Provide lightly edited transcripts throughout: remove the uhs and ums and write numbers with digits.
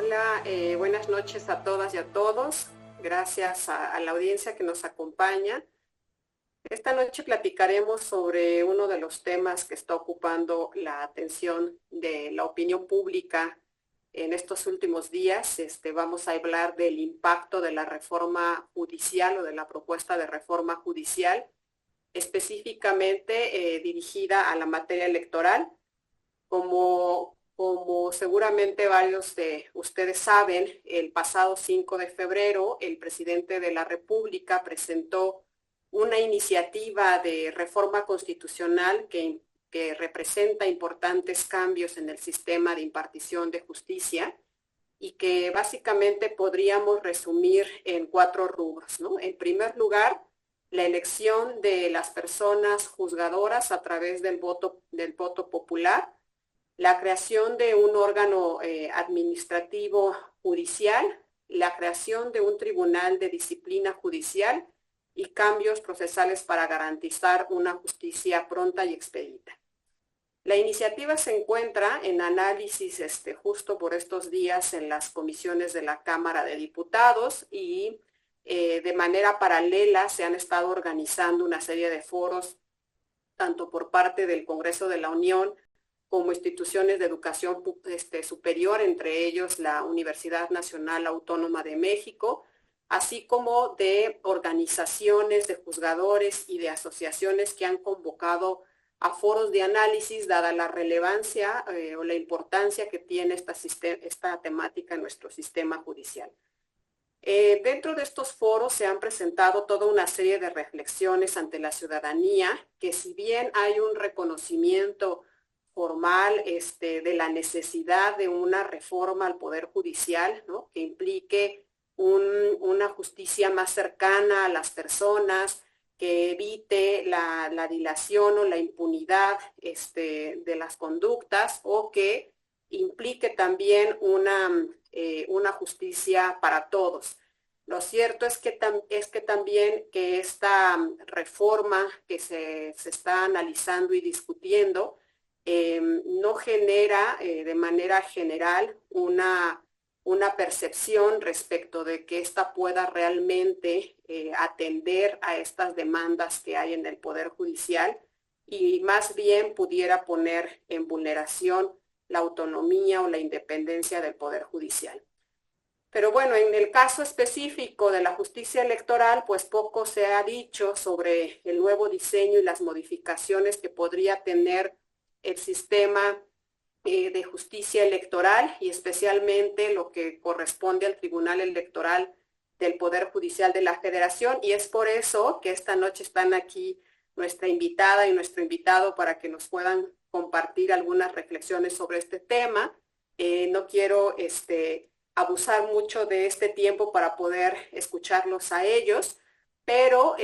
Hola, buenas noches a todas y a todos. Gracias a la audiencia que nos acompaña. Esta noche platicaremos sobre uno de los temas que está ocupando la atención de la opinión pública en estos últimos días. Vamos a hablar del impacto de la reforma judicial o de la propuesta de reforma judicial, específicamente dirigida a la materia electoral. Como seguramente varios de ustedes saben, el pasado 5 de febrero el presidente de la República presentó una iniciativa de reforma constitucional que representa importantes cambios en el sistema de impartición de justicia y que básicamente podríamos resumir en 4 rubros, ¿no? En primer lugar, la elección de las personas juzgadoras a través del voto popular, la creación de un órgano administrativo judicial, la creación de un tribunal de disciplina judicial y cambios procesales para garantizar una justicia pronta y expedita. La iniciativa se encuentra en análisis justo por estos días en las comisiones de la Cámara de Diputados y de manera paralela se han estado organizando una serie de foros, tanto por parte del Congreso de la Unión como instituciones de educación superior, entre ellos la Universidad Nacional Autónoma de México, así como de organizaciones de juzgadores y de asociaciones que han convocado a foros de análisis, dada la relevancia o la importancia que tiene esta temática en nuestro sistema judicial. Dentro de estos foros se han presentado toda una serie de reflexiones ante la ciudadanía, que si bien hay un reconocimiento formal de la necesidad de una reforma al Poder Judicial, ¿no?, que implique una justicia más cercana a las personas, que evite la dilación o la impunidad de las conductas, o que implique también una justicia para todos. Lo cierto es que también que esta reforma que se está analizando y discutiendo no genera de manera general una percepción respecto de que ésta pueda realmente atender a estas demandas que hay en el Poder Judicial, y más bien pudiera poner en vulneración la autonomía o la independencia del Poder Judicial. Pero bueno, en el caso específico de la justicia electoral, pues poco se ha dicho sobre el nuevo diseño y las modificaciones que podría tener el sistema de justicia electoral, y especialmente lo que corresponde al Tribunal Electoral del Poder Judicial de la Federación, y es por eso que esta noche están aquí nuestra invitada y nuestro invitado para que nos puedan compartir algunas reflexiones sobre este tema. No quiero abusar mucho de este tiempo para poder escucharlos a ellos, pero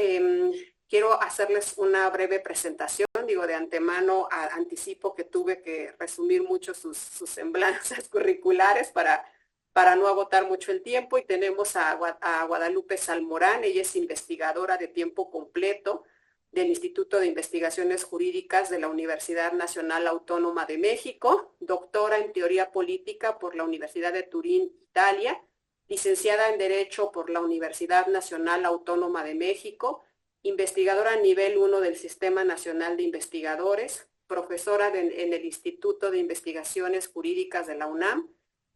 quiero hacerles una breve presentación. Digo, de antemano anticipo que tuve que resumir mucho sus semblanzas curriculares para no agotar mucho el tiempo, y tenemos a Guadalupe Salmorán. Ella es investigadora de tiempo completo del Instituto de Investigaciones Jurídicas de la Universidad Nacional Autónoma de México, doctora en Teoría Política por la Universidad de Turín, Italia, licenciada en Derecho por la Universidad Nacional Autónoma de México, investigadora nivel 1 del Sistema Nacional de Investigadores, profesora en el Instituto de Investigaciones Jurídicas de la UNAM,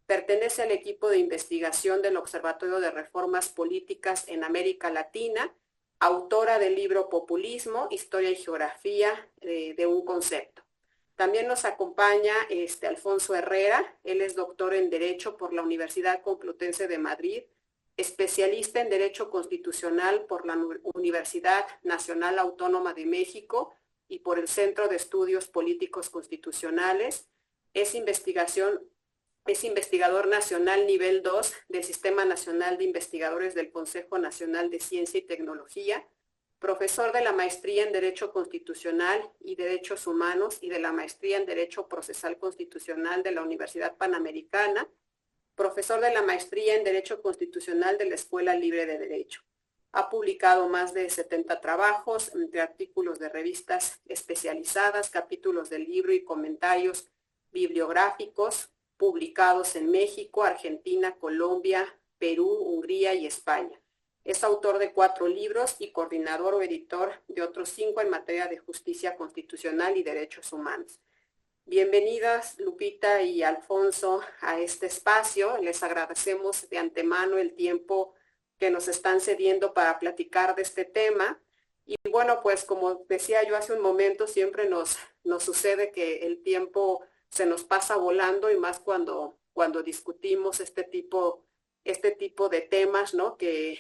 pertenece al equipo de investigación del Observatorio de Reformas Políticas en América Latina, autora del libro Populismo, Historia y Geografía de un Concepto. También nos acompaña Alfonso Herrera. Él es doctor en Derecho por la Universidad Complutense de Madrid, especialista en Derecho Constitucional por la Universidad Nacional Autónoma de México y por el Centro de Estudios Políticos Constitucionales. Es investigador nacional nivel 2 del Sistema Nacional de Investigadores del Consejo Nacional de Ciencia y Tecnología, profesor de la maestría en Derecho Constitucional y Derechos Humanos y de la maestría en Derecho Procesal Constitucional de la Universidad Panamericana, profesor de la maestría en Derecho Constitucional de la Escuela Libre de Derecho. Ha publicado más de 70 trabajos, entre artículos de revistas especializadas, capítulos del libro y comentarios bibliográficos, publicados en México, Argentina, Colombia, Perú, Hungría y España. Es autor de 4 libros y coordinador o editor de otros 5 en materia de justicia constitucional y derechos humanos. Bienvenidas, Lupita y Alfonso, a este espacio. Les agradecemos de antemano el tiempo que nos están cediendo para platicar de este tema. Y bueno, pues como decía yo hace un momento, siempre nos sucede que el tiempo se nos pasa volando, y más cuando discutimos este tipo de temas, ¿no? Que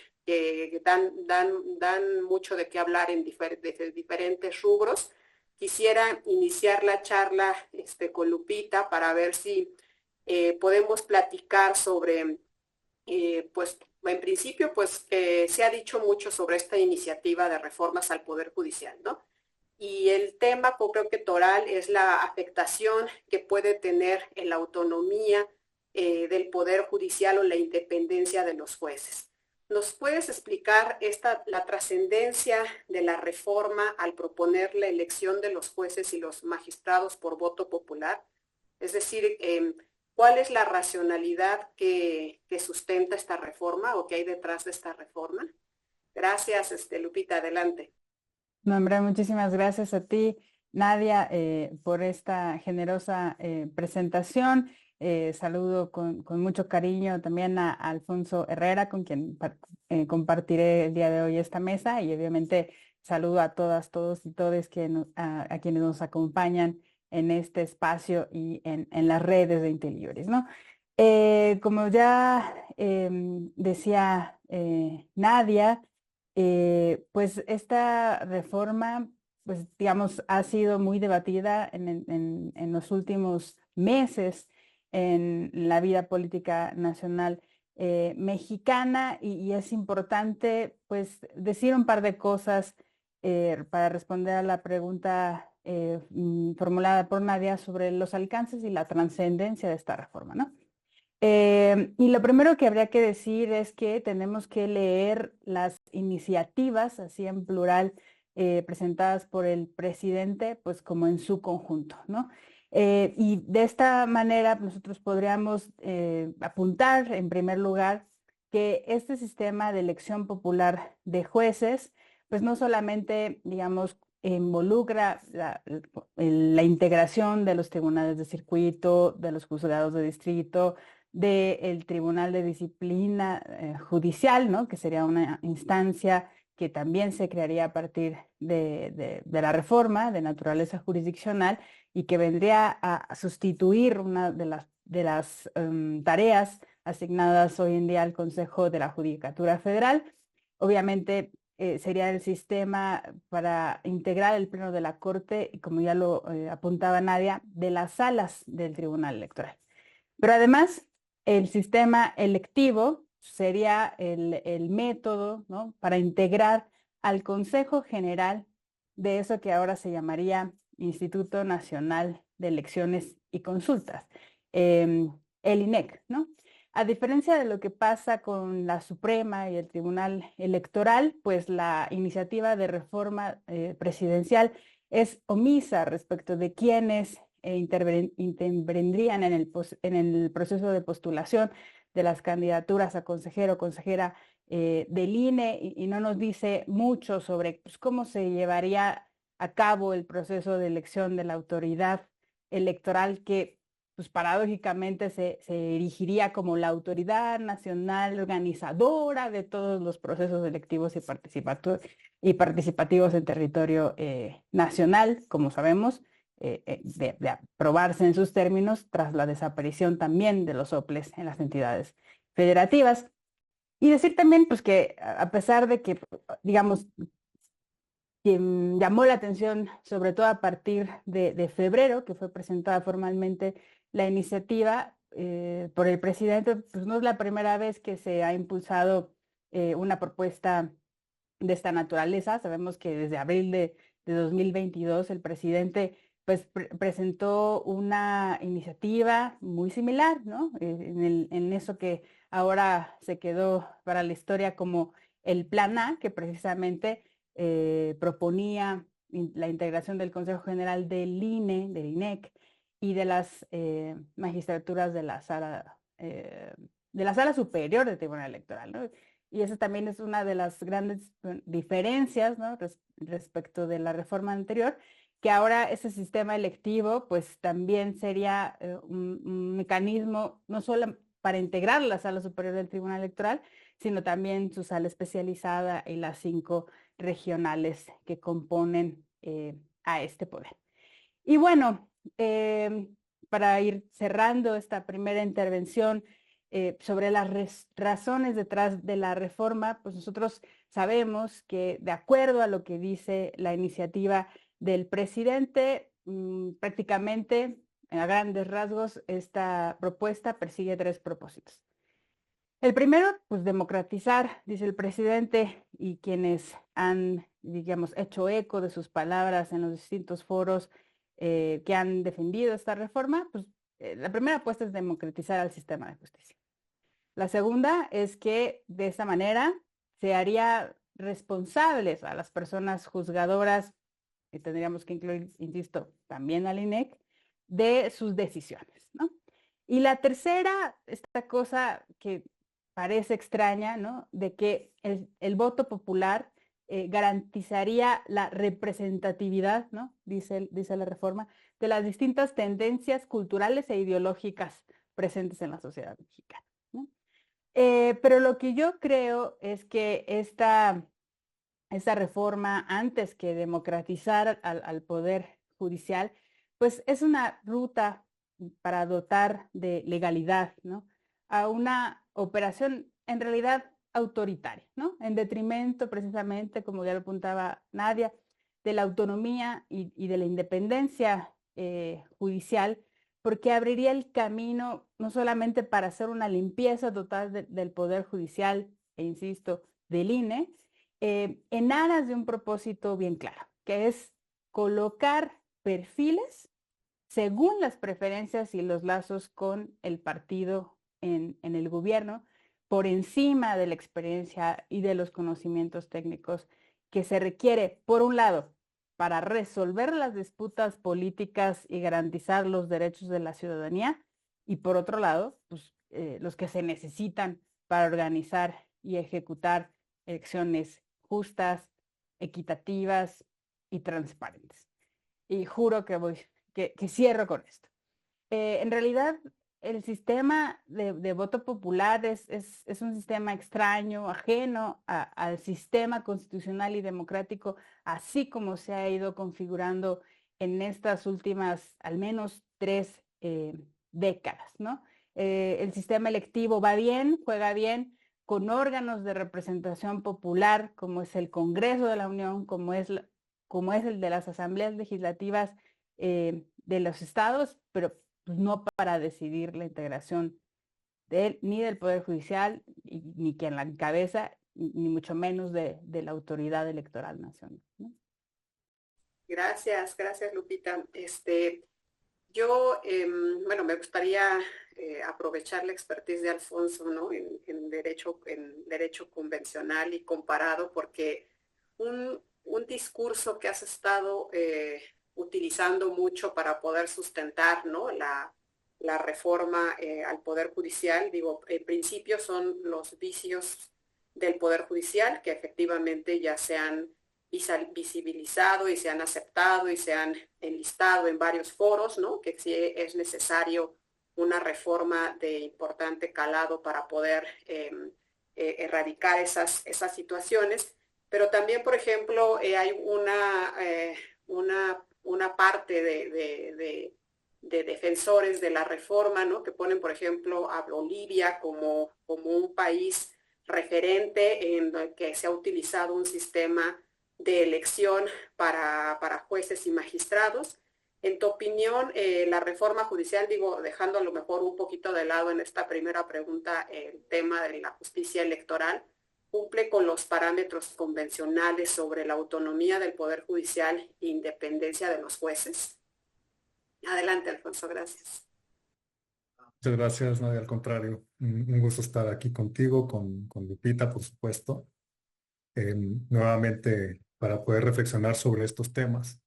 dan mucho de qué hablar en diferentes rubros. Quisiera iniciar la charla con Lupita para ver si podemos platicar sobre, pues en principio, pues se ha dicho mucho sobre esta iniciativa de reformas al Poder Judicial, ¿no? Y el tema, creo que toral, es la afectación que puede tener en la autonomía del Poder Judicial o la independencia de los jueces. ¿Nos puedes explicar la trascendencia de la reforma al proponer la elección de los jueces y los magistrados por voto popular? Es decir, ¿cuál es la racionalidad que sustenta esta reforma o que hay detrás de esta reforma? Gracias, Lupita, adelante. No, hombre, muchísimas gracias a ti, Nadia, por esta generosa presentación. Saludo con mucho cariño también a Alfonso Herrera, con quien compartiré el día de hoy esta mesa, y obviamente saludo a todas, todos y todes a quienes nos acompañan en este espacio y en las redes de IntelliJuris, ¿no? Como ya decía Nadia, pues esta reforma, pues digamos, ha sido muy debatida en los últimos meses en la vida política nacional mexicana, y es importante pues decir un par de cosas para responder a la pregunta formulada por Nadia sobre los alcances y la trascendencia de esta reforma, ¿no? Y lo primero que habría que decir es que tenemos que leer las iniciativas, así en plural, presentadas por el presidente, pues como en su conjunto, ¿no? Y de esta manera nosotros podríamos apuntar, en primer lugar, que este sistema de elección popular de jueces, pues no solamente, digamos, involucra la integración de los tribunales de circuito, de los juzgados de distrito, del Tribunal de Disciplina Judicial, ¿no? Que sería una instancia que también se crearía a partir de la reforma de naturaleza jurisdiccional, y que vendría a sustituir una de las tareas asignadas hoy en día al Consejo de la Judicatura Federal. Obviamente sería el sistema para integrar el Pleno de la Corte, y como ya lo apuntaba Nadia, de las salas del Tribunal Electoral. Pero además, el sistema electivo sería el método, ¿no?, para integrar al Consejo General de eso que ahora se llamaría Instituto Nacional de Elecciones y Consultas, el INEC, ¿no? A diferencia de lo que pasa con la Suprema y el Tribunal Electoral, pues la iniciativa de reforma presidencial es omisa respecto de quiénes intervendrían en el proceso de postulación de las candidaturas a consejero o consejera del INE, y no nos dice mucho sobre pues, cómo se llevaría a cabo el proceso de elección de la autoridad electoral, que pues paradójicamente se erigiría como la autoridad nacional organizadora de todos los procesos electivos y participativos en territorio nacional, como sabemos, de aprobarse en sus términos tras la desaparición también de los soples en las entidades federativas. Y decir también pues que a pesar de que, digamos, quien llamó la atención, sobre todo a partir de febrero, que fue presentada formalmente la iniciativa por el presidente, pues no es la primera vez que se ha impulsado una propuesta de esta naturaleza. Sabemos que desde abril de 2022 el presidente pues presentó una iniciativa muy similar, ¿no? En eso que ahora se quedó para la historia como el Plan A, que precisamente proponía la integración del Consejo General del INE, del INEC, y de las magistraturas de la sala superior del Tribunal Electoral, ¿no? Y esa también es una de las grandes diferencias, ¿no? Respecto de la reforma anterior, que ahora ese sistema electivo pues también sería un mecanismo no solo para integrar la sala superior del Tribunal Electoral, sino también su sala especializada y las 5 regionales que componen a este poder. Y bueno, para ir cerrando esta primera intervención sobre las razones detrás de la reforma, pues nosotros sabemos que de acuerdo a lo que dice la iniciativa del presidente, prácticamente a grandes rasgos, esta propuesta persigue 3 propósitos. El primero, pues democratizar, dice el presidente, y quienes han, digamos, hecho eco de sus palabras en los distintos foros que han defendido esta reforma, pues la primera apuesta es democratizar al sistema de justicia. La segunda es que de esta manera se haría responsables a las personas juzgadoras, y tendríamos que incluir, insisto, también al INEC, de sus decisiones, ¿no? Y la tercera, esta cosa que parece extraña, ¿no? De que el voto popular garantizaría la representatividad, ¿no? Dice la reforma, de las distintas tendencias culturales e ideológicas presentes en la sociedad mexicana, ¿no? Pero lo que yo creo es que esta reforma, antes que democratizar al Poder Judicial, pues es una ruta para dotar de legalidad, ¿no? A una operación en realidad autoritaria, ¿no? En detrimento precisamente, como ya lo apuntaba Nadia, de la autonomía y de la independencia judicial, porque abriría el camino no solamente para hacer una limpieza total del Poder Judicial, e insisto, del INE, en aras de un propósito bien claro, que es colocar perfiles según las preferencias y los lazos con el partido en el gobierno, por encima de la experiencia y de los conocimientos técnicos que se requiere, por un lado, para resolver las disputas políticas y garantizar los derechos de la ciudadanía, y por otro lado, pues, los que se necesitan para organizar y ejecutar elecciones justas, equitativas y transparentes. Y juro que cierro con esto. En realidad, el sistema de voto popular es un sistema extraño, ajeno al sistema constitucional y democrático, así como se ha ido configurando en estas últimas, al menos 3 décadas, ¿no? El sistema electivo va bien, juega bien, con órganos de representación popular, como es el Congreso de la Unión, como es el de las asambleas legislativas de los estados, pero pues, no para decidir la integración ni del Poder Judicial, ni quien la encabeza, ni mucho menos de la autoridad electoral nacional, ¿no? Gracias, gracias Lupita. Yo, bueno, me gustaría aprovechar la expertise de Alfonso, ¿no? En derecho convencional y comparado, porque un discurso que has estado utilizando mucho para poder sustentar, ¿no? La reforma al Poder Judicial, digo, en principio son los vicios del Poder Judicial, que efectivamente ya se han visibilizado y se han aceptado y se han enlistado en varios foros, ¿no? Que sí es necesario una reforma de importante calado para poder erradicar esas situaciones. Pero también, por ejemplo, hay una parte de defensores de la reforma, ¿no? Que ponen, por ejemplo, a Bolivia como un país referente en el que se ha utilizado un sistema de elección para jueces y magistrados. En tu opinión, la reforma judicial, digo, dejando a lo mejor un poquito de lado en esta primera pregunta el tema de la justicia electoral, ¿cumple con los parámetros convencionales sobre la autonomía del Poder Judicial e independencia de los jueces? Adelante, Alfonso, gracias. Muchas gracias, Nadia. Al contrario, un gusto estar aquí contigo, con Lupita, por supuesto, nuevamente para poder reflexionar sobre estos temas.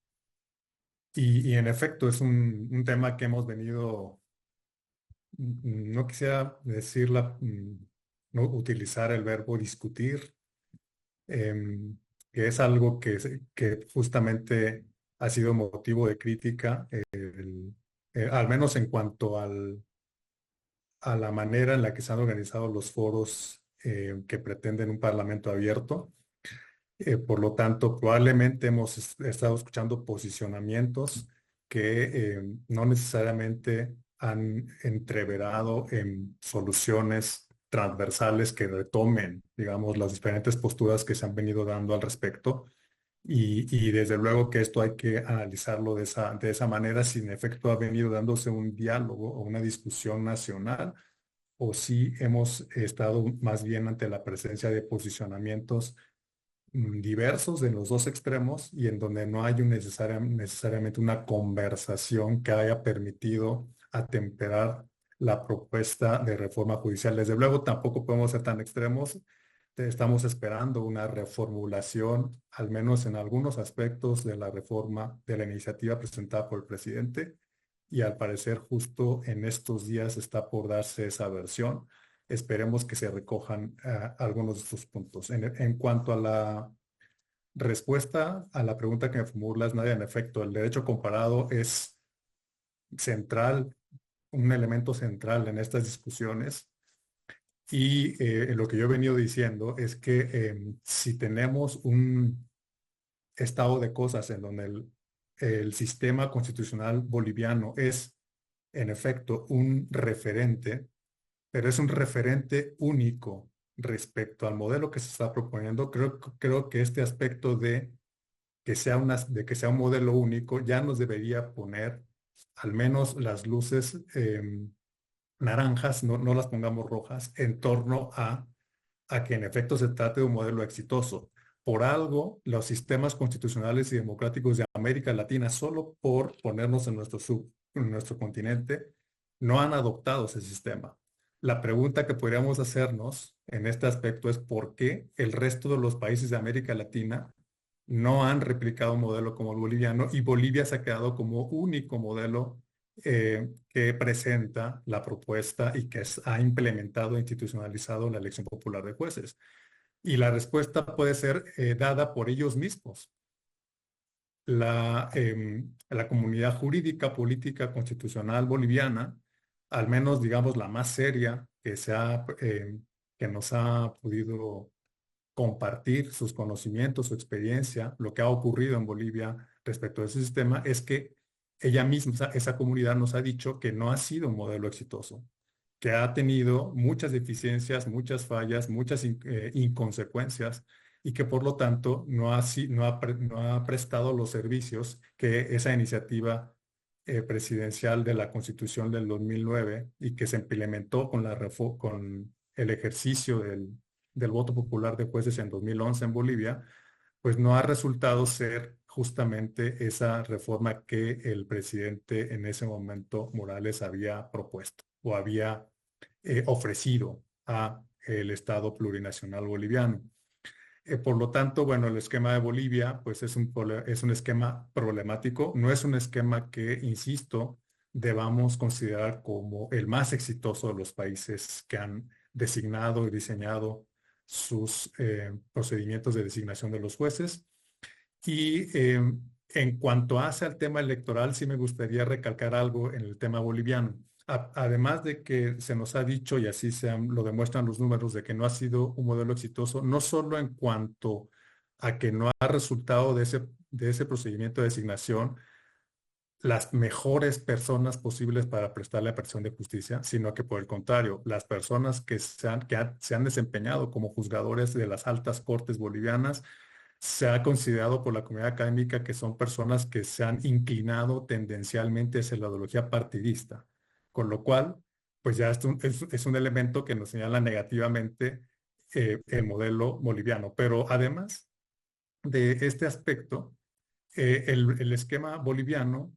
Y en efecto es un tema que hemos venido, no quisiera decirla, no utilizar el verbo discutir, em, que es algo que justamente ha sido motivo de crítica, al menos en cuanto a la manera en la que se han organizado los foros que pretenden un parlamento abierto. Por lo tanto, probablemente hemos estado escuchando posicionamientos que no necesariamente han entreverado en soluciones transversales que retomen, digamos, las diferentes posturas que se han venido dando al respecto. Y desde luego que esto hay que analizarlo de esa manera, si en efecto ha venido dándose un diálogo o una discusión nacional, o si hemos estado más bien ante la presencia de posicionamientos diversos en los dos extremos y en donde no hay necesariamente una conversación que haya permitido atemperar la propuesta de reforma judicial. Desde luego tampoco podemos ser tan extremos. Estamos esperando una reformulación, al menos en algunos aspectos de la reforma de la iniciativa presentada por el presidente, y al parecer justo en estos días está por darse esa versión. Esperemos que se recojan algunos de estos puntos. En cuanto a la respuesta a la pregunta que me formulas, Nadia, en efecto, el derecho comparado es central, un elemento central en estas discusiones. Y lo que yo he venido diciendo es que si tenemos un estado de cosas en donde el sistema constitucional boliviano es, en efecto, un referente, pero es un referente único respecto al modelo que se está proponiendo. Creo que este aspecto de de que sea un modelo único ya nos debería poner al menos las luces naranjas, no las pongamos rojas, en torno a que en efecto se trate de un modelo exitoso. Por algo, los sistemas constitucionales y democráticos de América Latina, solo por ponernos en en nuestro continente, no han adoptado ese sistema. La pregunta que podríamos hacernos en este aspecto es por qué el resto de los países de América Latina no han replicado un modelo como el boliviano y Bolivia se ha quedado como único modelo que presenta la propuesta y que ha implementado e institucionalizado la elección popular de jueces. Y la respuesta puede ser dada por ellos mismos. La comunidad jurídica, política, constitucional boliviana, al menos digamos la más seria que nos ha podido compartir sus conocimientos, su experiencia, lo que ha ocurrido en Bolivia respecto a ese sistema, es que ella misma, esa comunidad nos ha dicho que no ha sido un modelo exitoso, que ha tenido muchas deficiencias, muchas fallas, muchas inconsecuencias y que por lo tanto no ha prestado los servicios que esa iniciativa presidencial de la Constitución del 2009 y que se implementó con el ejercicio del voto popular de jueces en 2011 en Bolivia, pues no ha resultado ser justamente esa reforma que el presidente en ese momento Morales había propuesto o había ofrecido a el Estado plurinacional boliviano. Por lo tanto, bueno, el esquema de Bolivia, pues es es un esquema problemático, no es un esquema que, insisto, debamos considerar como el más exitoso de los países que han designado y diseñado sus procedimientos de designación de los jueces. Y en cuanto hace al tema electoral, sí me gustaría recalcar algo en el tema boliviano. Además de que se nos ha dicho, y así lo demuestran los números, de que no ha sido un modelo exitoso, no solo en cuanto a que no ha resultado de ese procedimiento de designación las mejores personas posibles para prestar la prestación de justicia, sino que por el contrario, las personas que se han desempeñado como juzgadores de las altas cortes bolivianas, se ha considerado por la comunidad académica que son personas que se han inclinado tendencialmente hacia la ideología partidista, con lo cual, pues ya es un elemento que nos señala negativamente el modelo boliviano. Pero además de este aspecto, el esquema boliviano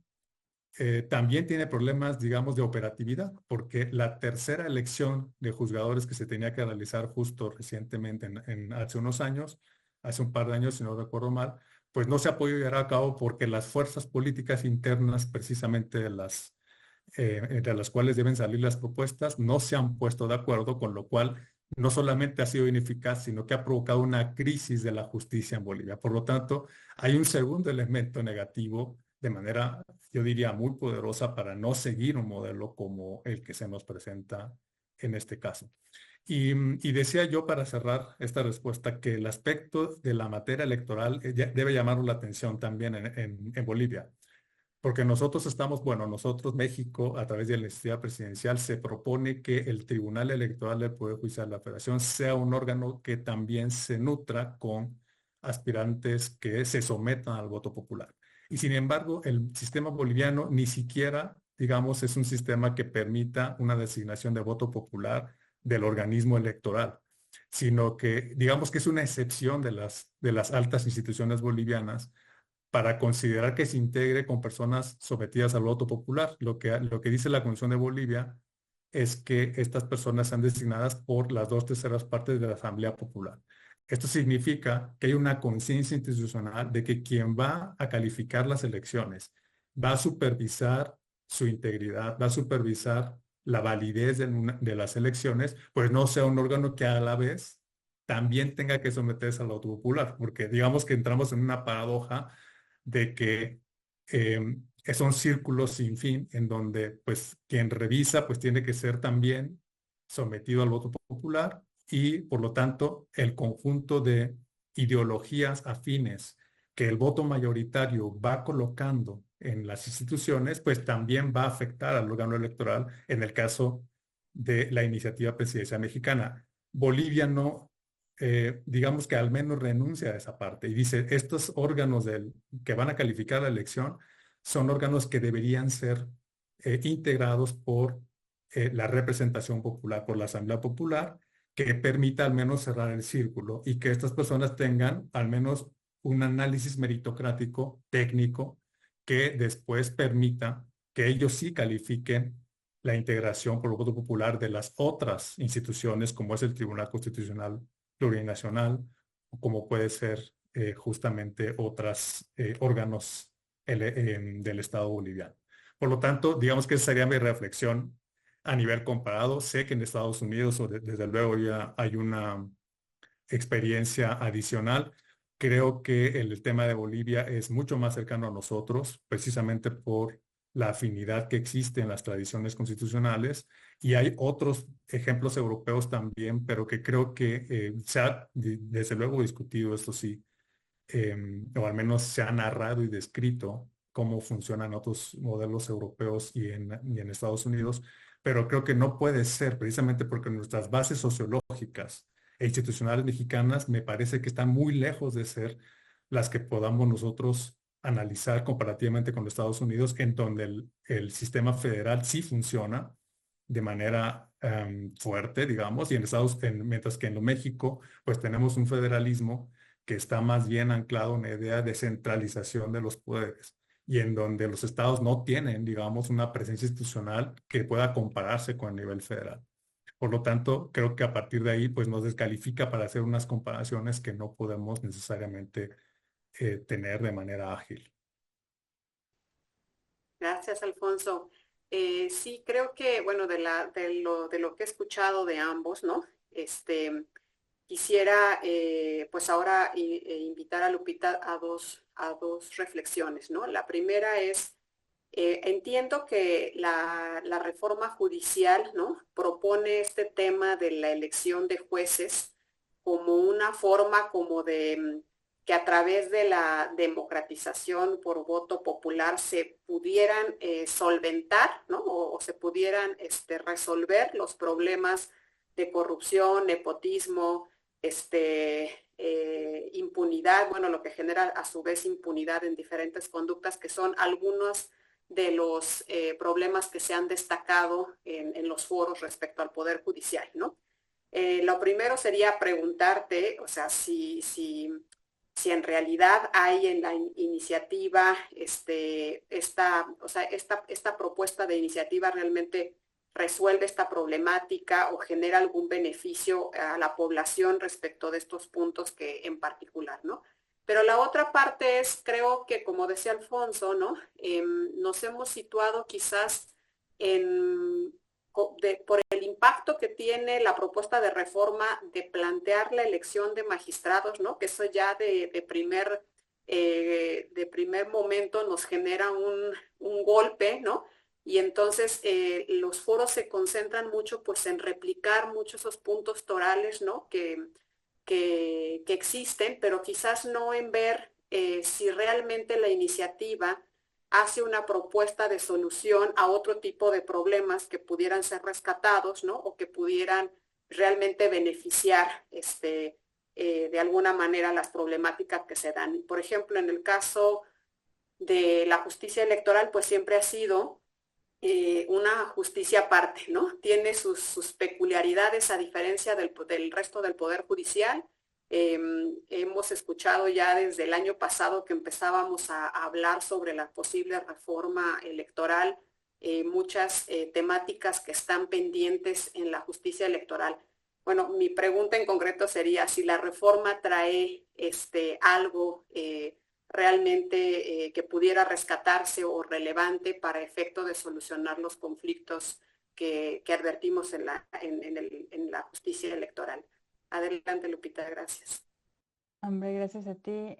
también tiene problemas, digamos, de operatividad, porque la tercera elección de juzgadores que se tenía que realizar justo recientemente, hace unos años, hace un par de años, si no recuerdo mal, pues no se ha podido llevar a cabo porque las fuerzas políticas internas, precisamente de las cuales deben salir las propuestas, no se han puesto de acuerdo, con lo cual no solamente ha sido ineficaz, sino que ha provocado una crisis de la justicia en Bolivia. Por lo tanto, hay un segundo elemento negativo de manera, yo diría, muy poderosa para no seguir un modelo como el que se nos presenta en este caso. Y decía yo para cerrar esta respuesta que el aspecto de la materia electoral debe llamarnos la atención también en Bolivia. Porque nosotros estamos, bueno, nosotros, México, a través de la iniciativa presidencial, se propone que el Tribunal Electoral del Poder Judicial de la Federación sea un órgano que también se nutra con aspirantes que se sometan al voto popular. Y sin embargo, el sistema boliviano ni siquiera, digamos, es un sistema que permita una designación de voto popular del organismo electoral, sino que, digamos que es una excepción de las altas instituciones bolivianas para considerar que se integre con personas sometidas al voto popular. Lo que dice la Constitución de Bolivia es que estas personas sean designadas por las 2/3 partes de la Asamblea Popular. Esto significa que hay una conciencia institucional de que quien va a calificar las elecciones, va a supervisar su integridad, va a supervisar la validez de las elecciones, pues no sea un órgano que a la vez también tenga que someterse al voto popular, porque digamos que entramos en una paradoja de que son círculos sin fin en donde pues quien revisa pues tiene que ser también sometido al voto popular y por lo tanto el conjunto de ideologías afines que el voto mayoritario va colocando en las instituciones pues también va a afectar al órgano electoral en el caso de la iniciativa presidencial mexicana. Bolivia no, digamos que al menos renuncia a esa parte y dice, estos órganos que van a calificar la elección son órganos que deberían ser integrados por la representación popular, por la Asamblea Popular, que permita al menos cerrar el círculo y que estas personas tengan al menos un análisis meritocrático, técnico, que después permita que ellos sí califiquen la integración por el voto popular de las otras instituciones, como es el Tribunal Constitucional Plurinacional, como puede ser justamente otros órganos del Estado boliviano. Por lo tanto, digamos que esa sería mi reflexión a nivel comparado. Sé que en Estados Unidos, desde luego, ya hay una experiencia adicional. Creo que el tema de Bolivia es mucho más cercano a nosotros, precisamente por la afinidad que existe en las tradiciones constitucionales, y hay otros ejemplos europeos también, pero que creo que se ha desde luego discutido, esto sí, o al menos se ha narrado y descrito cómo funcionan otros modelos europeos y en Estados Unidos, pero creo que no puede ser precisamente porque nuestras bases sociológicas e institucionales mexicanas me parece que están muy lejos de ser las que podamos nosotros analizar comparativamente con los Estados Unidos, en donde el sistema federal sí funciona de manera fuerte, digamos, y mientras que en México, pues tenemos un federalismo que está más bien anclado en una idea de centralización de los poderes y en donde los estados no tienen, digamos, una presencia institucional que pueda compararse con el nivel federal. Por lo tanto, creo que a partir de ahí, pues nos descalifica para hacer unas comparaciones que no podemos necesariamente tener de manera ágil. Gracias, Alfonso. Sí, creo que, bueno, de lo que he escuchado de ambos, ¿no? Quisiera, pues ahora invitar a Lupita a dos reflexiones, ¿no? La primera es, entiendo que la reforma judicial, ¿no? Propone este tema de la elección de jueces como una forma como de que a través de la democratización por voto popular se pudieran solventar, ¿no? O se pudieran resolver los problemas de corrupción, nepotismo, impunidad, bueno, lo que genera a su vez impunidad en diferentes conductas, que son algunos de los problemas que se han destacado en los foros respecto al Poder Judicial, ¿no? Lo primero sería preguntarte, o sea, si en realidad hay en la iniciativa, esta propuesta de iniciativa realmente resuelve esta problemática o genera algún beneficio a la población respecto de estos puntos que en particular, ¿no? Pero la otra parte es, creo que como decía Alfonso, ¿no? Nos hemos situado quizás en, por el impacto que tiene la propuesta de reforma de plantear la elección de magistrados, ¿no? Que eso ya de primer momento nos genera un golpe, ¿no? Y entonces los foros se concentran mucho pues en replicar muchos esos puntos torales, ¿no? Que existen, pero quizás no en ver si realmente la iniciativa hace una propuesta de solución a otro tipo de problemas que pudieran ser rescatados, ¿no? O que pudieran realmente beneficiar de alguna manera las problemáticas que se dan. Por ejemplo, en el caso de la justicia electoral, pues siempre ha sido una justicia aparte, ¿no? Tiene sus peculiaridades a diferencia del resto del Poder Judicial. Hemos escuchado ya desde el año pasado que empezábamos a hablar sobre la posible reforma electoral, muchas temáticas que están pendientes en la justicia electoral. Bueno, mi pregunta en concreto sería si la reforma trae algo realmente que pudiera rescatarse o relevante para efecto de solucionar los conflictos que advertimos en la justicia electoral. Adelante, Lupita, gracias. Hombre, gracias a ti,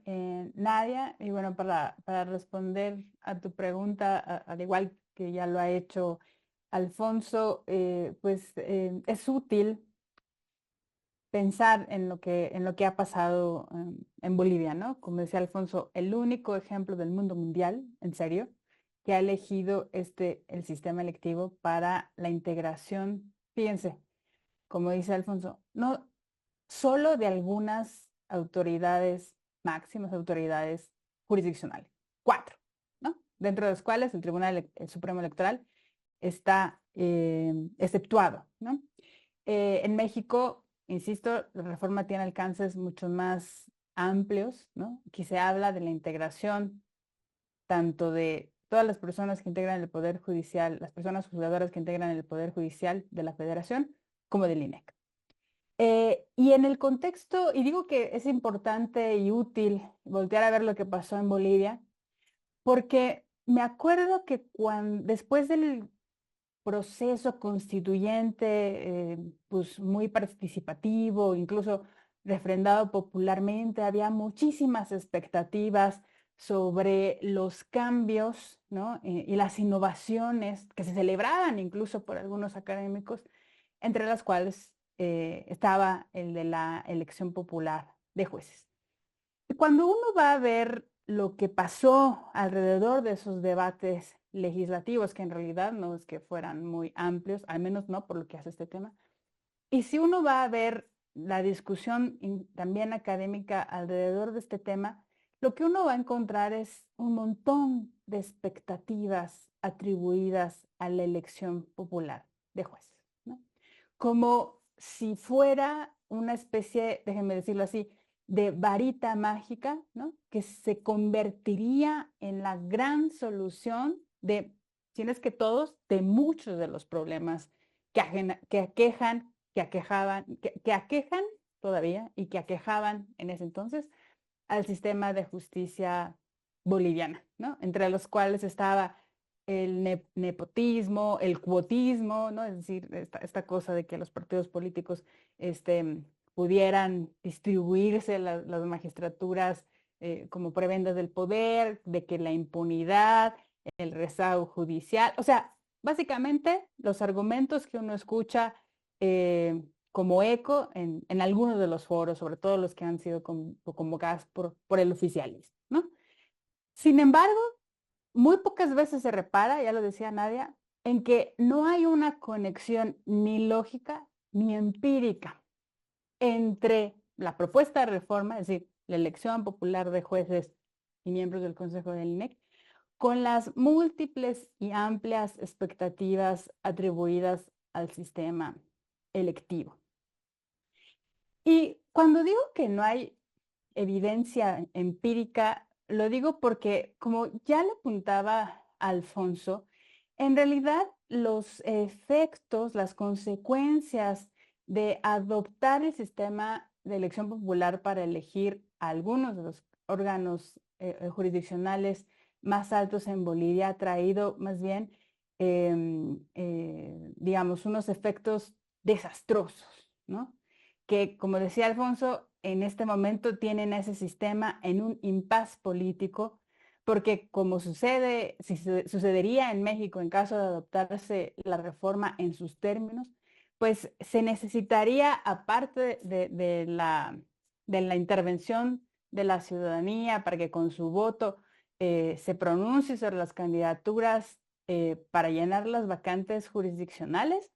Nadia. Y bueno, para responder a tu pregunta, al igual que ya lo ha hecho Alfonso, es útil pensar en lo que ha pasado en Bolivia, ¿no? Como decía Alfonso, el único ejemplo del mundo mundial, en serio, que ha elegido el sistema electivo para la integración, fíjense, como dice Alfonso, no solo de algunas autoridades, máximas autoridades jurisdiccionales, 4, ¿no? Dentro de los cuales el Supremo Electoral está exceptuado, ¿no? En México, insisto, la reforma tiene alcances mucho más amplios, ¿no? Aquí se habla de la integración tanto de todas las personas que integran el Poder Judicial, las personas juzgadoras que integran el Poder Judicial de la Federación, como del INEC. Y en el contexto, y digo que es importante y útil voltear a ver lo que pasó en Bolivia, porque me acuerdo que después del proceso constituyente, pues muy participativo, incluso refrendado popularmente, había muchísimas expectativas sobre los cambios, ¿no? Y las innovaciones que se celebraban incluso por algunos académicos, entre las cuales estaba el de la elección popular de jueces. Y cuando uno va a ver lo que pasó alrededor de esos debates legislativos, que en realidad no es que fueran muy amplios, al menos no por lo que hace este tema, y si uno va a ver la discusión también académica alrededor de este tema, lo que uno va a encontrar es un montón de expectativas atribuidas a la elección popular de jueces, ¿no? Como si fuera una especie, déjenme decirlo así, de varita mágica, ¿no? Que se convertiría en la gran solución de, si no es que todos, de muchos de los problemas que aquejan, que aquejan todavía y que aquejaban en ese entonces al sistema de justicia boliviana, ¿no? Entre los cuales estaba el nepotismo, el cuotismo, ¿no? Es decir, esta cosa de que los partidos políticos pudieran distribuirse las magistraturas como prebendas del poder, de que la impunidad, el rezago judicial, o sea, básicamente los argumentos que uno escucha como eco en algunos de los foros, sobre todo los que han sido convocados por el oficialismo, ¿no? Sin embargo, muy pocas veces se repara, ya lo decía Nadia, en que no hay una conexión ni lógica ni empírica entre la propuesta de reforma, es decir, la elección popular de jueces y miembros del Consejo del INEC, con las múltiples y amplias expectativas atribuidas al sistema electivo. Y cuando digo que no hay evidencia empírica, lo digo porque, como ya le apuntaba Alfonso, en realidad los efectos, las consecuencias de adoptar el sistema de elección popular para elegir a algunos de los órganos jurisdiccionales más altos en Bolivia ha traído más bien, digamos, unos efectos desastrosos, ¿no? Que, como decía Alfonso, en este momento tienen a ese sistema en un impas político, porque como sucedería en México en caso de adoptarse la reforma en sus términos, pues se necesitaría, aparte de la intervención de la ciudadanía para que con su voto se pronuncie sobre las candidaturas para llenar las vacantes jurisdiccionales,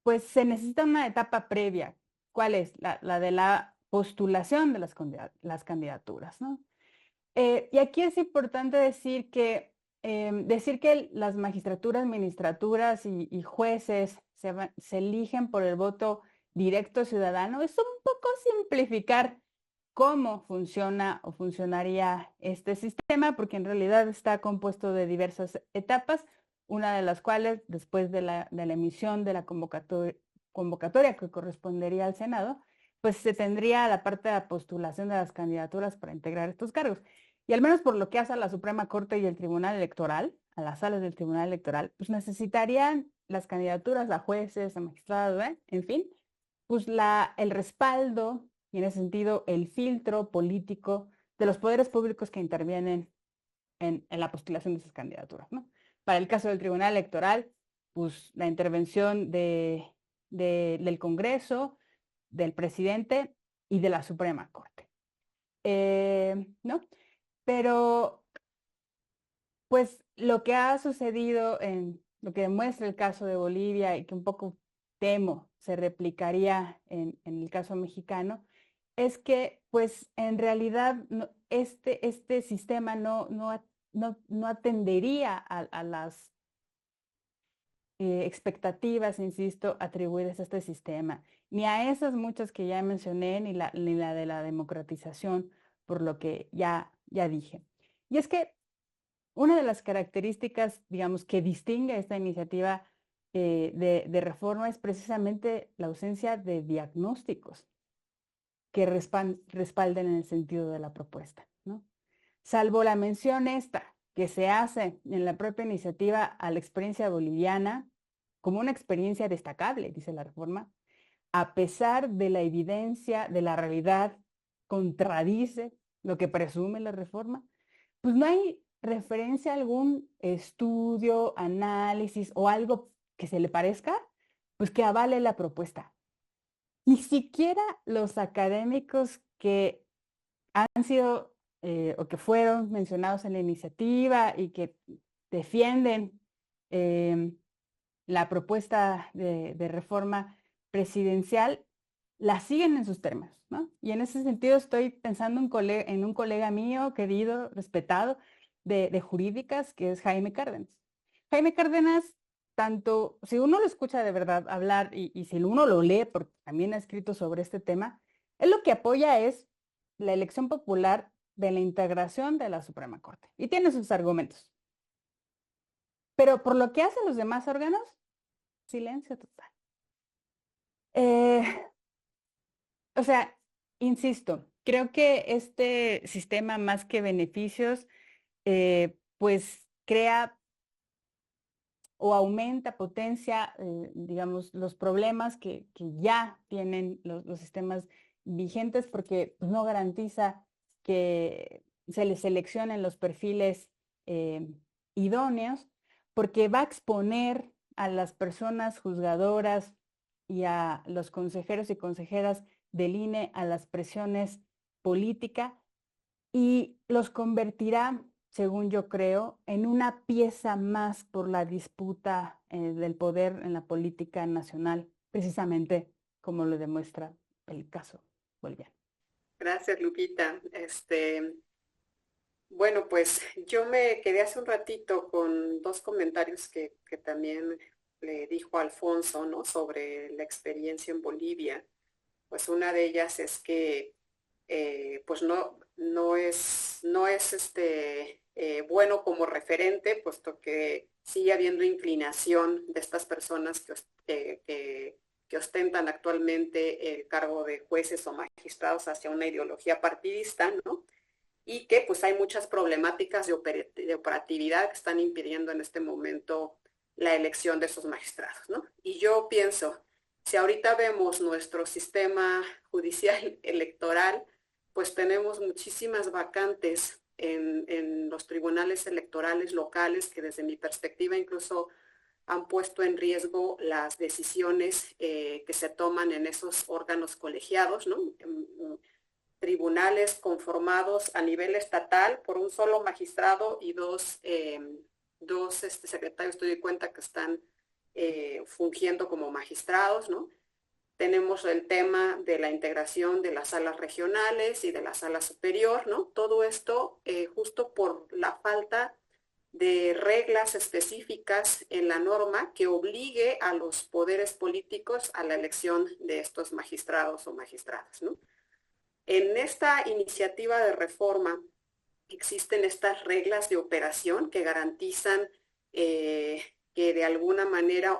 pues se necesita una etapa previa. ¿Cuál es? La de la postulación de las candidaturas, ¿no? Y aquí es importante decir que las magistraturas, administraturas y jueces se eligen por el voto directo ciudadano. Es un poco simplificar cómo funciona o funcionaría este sistema, porque en realidad está compuesto de diversas etapas, una de las cuales, después de la emisión de la convocatoria que correspondería al Senado, pues se tendría la parte de la postulación de las candidaturas para integrar estos cargos. Y al menos por lo que hace a la Suprema Corte y el Tribunal Electoral, a las salas del Tribunal Electoral, pues necesitarían las candidaturas a jueces, a magistrados, en fin, pues el respaldo y en ese sentido el filtro político de los poderes públicos que intervienen en la postulación de esas candidaturas, ¿no? Para el caso del Tribunal Electoral, pues la intervención del Congreso, del presidente y de la Suprema Corte. ¿No? Pero, pues, lo que ha sucedido lo que demuestra el caso de Bolivia y que un poco temo se replicaría en el caso mexicano, es que, pues, en realidad este sistema no atendería a las expectativas, insisto, atribuidas a este sistema, ni a esas muchas que ya mencioné, ni la de la democratización, por lo que ya dije. Y es que una de las características, digamos, que distingue esta iniciativa de reforma es precisamente la ausencia de diagnósticos que respalden en el sentido de la propuesta, ¿no? Salvo la mención esta que se hace en la propia iniciativa a la experiencia boliviana como una experiencia destacable, dice la reforma, a pesar de la evidencia de la realidad, contradice lo que presume la reforma, pues no hay referencia a algún estudio, análisis o algo que se le parezca, pues que avale la propuesta. Ni siquiera los académicos que han sido o que fueron mencionados en la iniciativa y que defienden la propuesta de reforma presidencial, la siguen en sus términos, ¿no? Y en ese sentido estoy pensando en un colega mío, querido, respetado, de jurídicas, que es Jaime Cárdenas. Jaime Cárdenas, tanto si uno lo escucha de verdad hablar y si uno lo lee, porque también ha escrito sobre este tema, él lo que apoya es la elección popular de la integración de la Suprema Corte. Y tiene sus argumentos. Pero por lo que hacen los demás órganos, silencio total. O sea, insisto, creo que este sistema, más que beneficios, pues crea o aumenta, potencia, digamos, los problemas que ya tienen los sistemas vigentes, porque pues, no garantiza que se les seleccionen los perfiles idóneos, porque va a exponer a las personas juzgadoras y a los consejeros y consejeras del INE a las presiones políticas y los convertirá, según yo creo, en una pieza más por la disputa del poder en la política nacional, precisamente como lo demuestra el caso boliviano. Gracias, Lupita. Bueno, pues yo me quedé hace un ratito con dos comentarios que también le dijo Alfonso, ¿no? Sobre la experiencia en Bolivia. Pues una de ellas es que pues no es bueno como referente, puesto que sigue habiendo inclinación de estas personas que ostentan actualmente el cargo de jueces o magistrados hacia una ideología partidista, ¿no? y que pues hay muchas problemáticas de operatividad que están impidiendo en este momento la elección de esos magistrados, ¿no? Y yo pienso, si ahorita vemos nuestro sistema judicial electoral, pues tenemos muchísimas vacantes en los tribunales electorales locales que desde mi perspectiva incluso han puesto en riesgo las decisiones que se toman en esos órganos colegiados, ¿no? Tribunales conformados a nivel estatal por un solo magistrado y dos secretarios, estoy de cuenta que están fungiendo como magistrados, ¿no? Tenemos el tema de la integración de las salas regionales y de la sala superior, ¿no? Todo esto justo por la falta de reglas específicas en la norma que obligue a los poderes políticos a la elección de estos magistrados o magistradas, ¿no? En esta iniciativa de reforma existen estas reglas de operación que garantizan que de alguna manera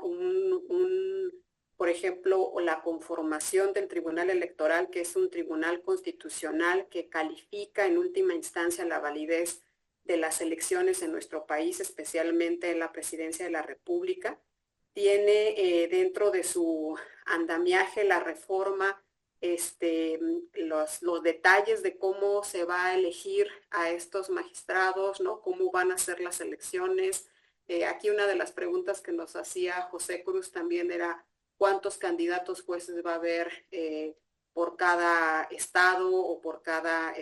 por ejemplo, la conformación del Tribunal Electoral, que es un tribunal constitucional que califica en última instancia la validez de las elecciones en nuestro país, especialmente en la presidencia de la República, tiene dentro de su andamiaje la reforma los detalles de cómo se va a elegir a estos magistrados, ¿no? Cómo van a ser las elecciones. Aquí una de las preguntas que nos hacía José Cruz también era cuántos candidatos jueces va a haber por cada estado o por cada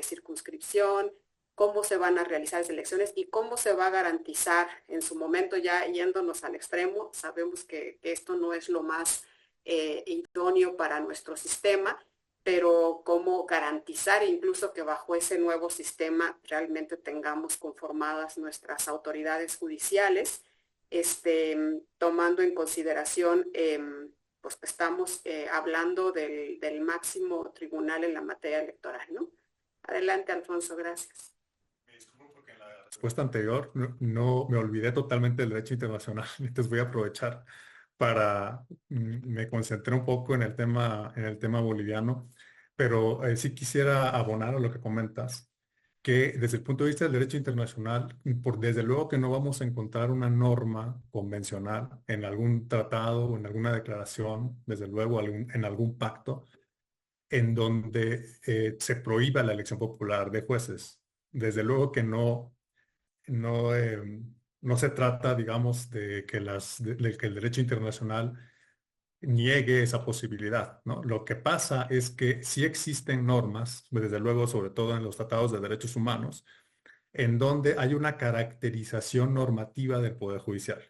circunscripción, cómo se van a realizar las elecciones y cómo se va a garantizar en su momento, ya yéndonos al extremo. Sabemos que esto no es lo más idóneo para nuestro sistema, pero cómo garantizar incluso que bajo ese nuevo sistema realmente tengamos conformadas nuestras autoridades judiciales, tomando en consideración pues que estamos hablando del máximo tribunal en la materia electoral, ¿no? Adelante, Alfonso, gracias. Me disculpo porque en la respuesta anterior no me olvidé totalmente del derecho internacional, entonces voy a aprovechar para, me concentré un poco en el tema boliviano, pero sí quisiera abonar a lo que comentas, que desde el punto de vista del derecho internacional, desde luego que no vamos a encontrar una norma convencional en algún tratado o en alguna declaración, desde luego en algún pacto, en donde se prohíba la elección popular de jueces. Desde luego que no, no se trata, digamos, de que que el derecho internacional niegue esa posibilidad, ¿no? Lo que pasa es que sí existen normas, desde luego, sobre todo en los tratados de derechos humanos, en donde hay una caracterización normativa del Poder Judicial.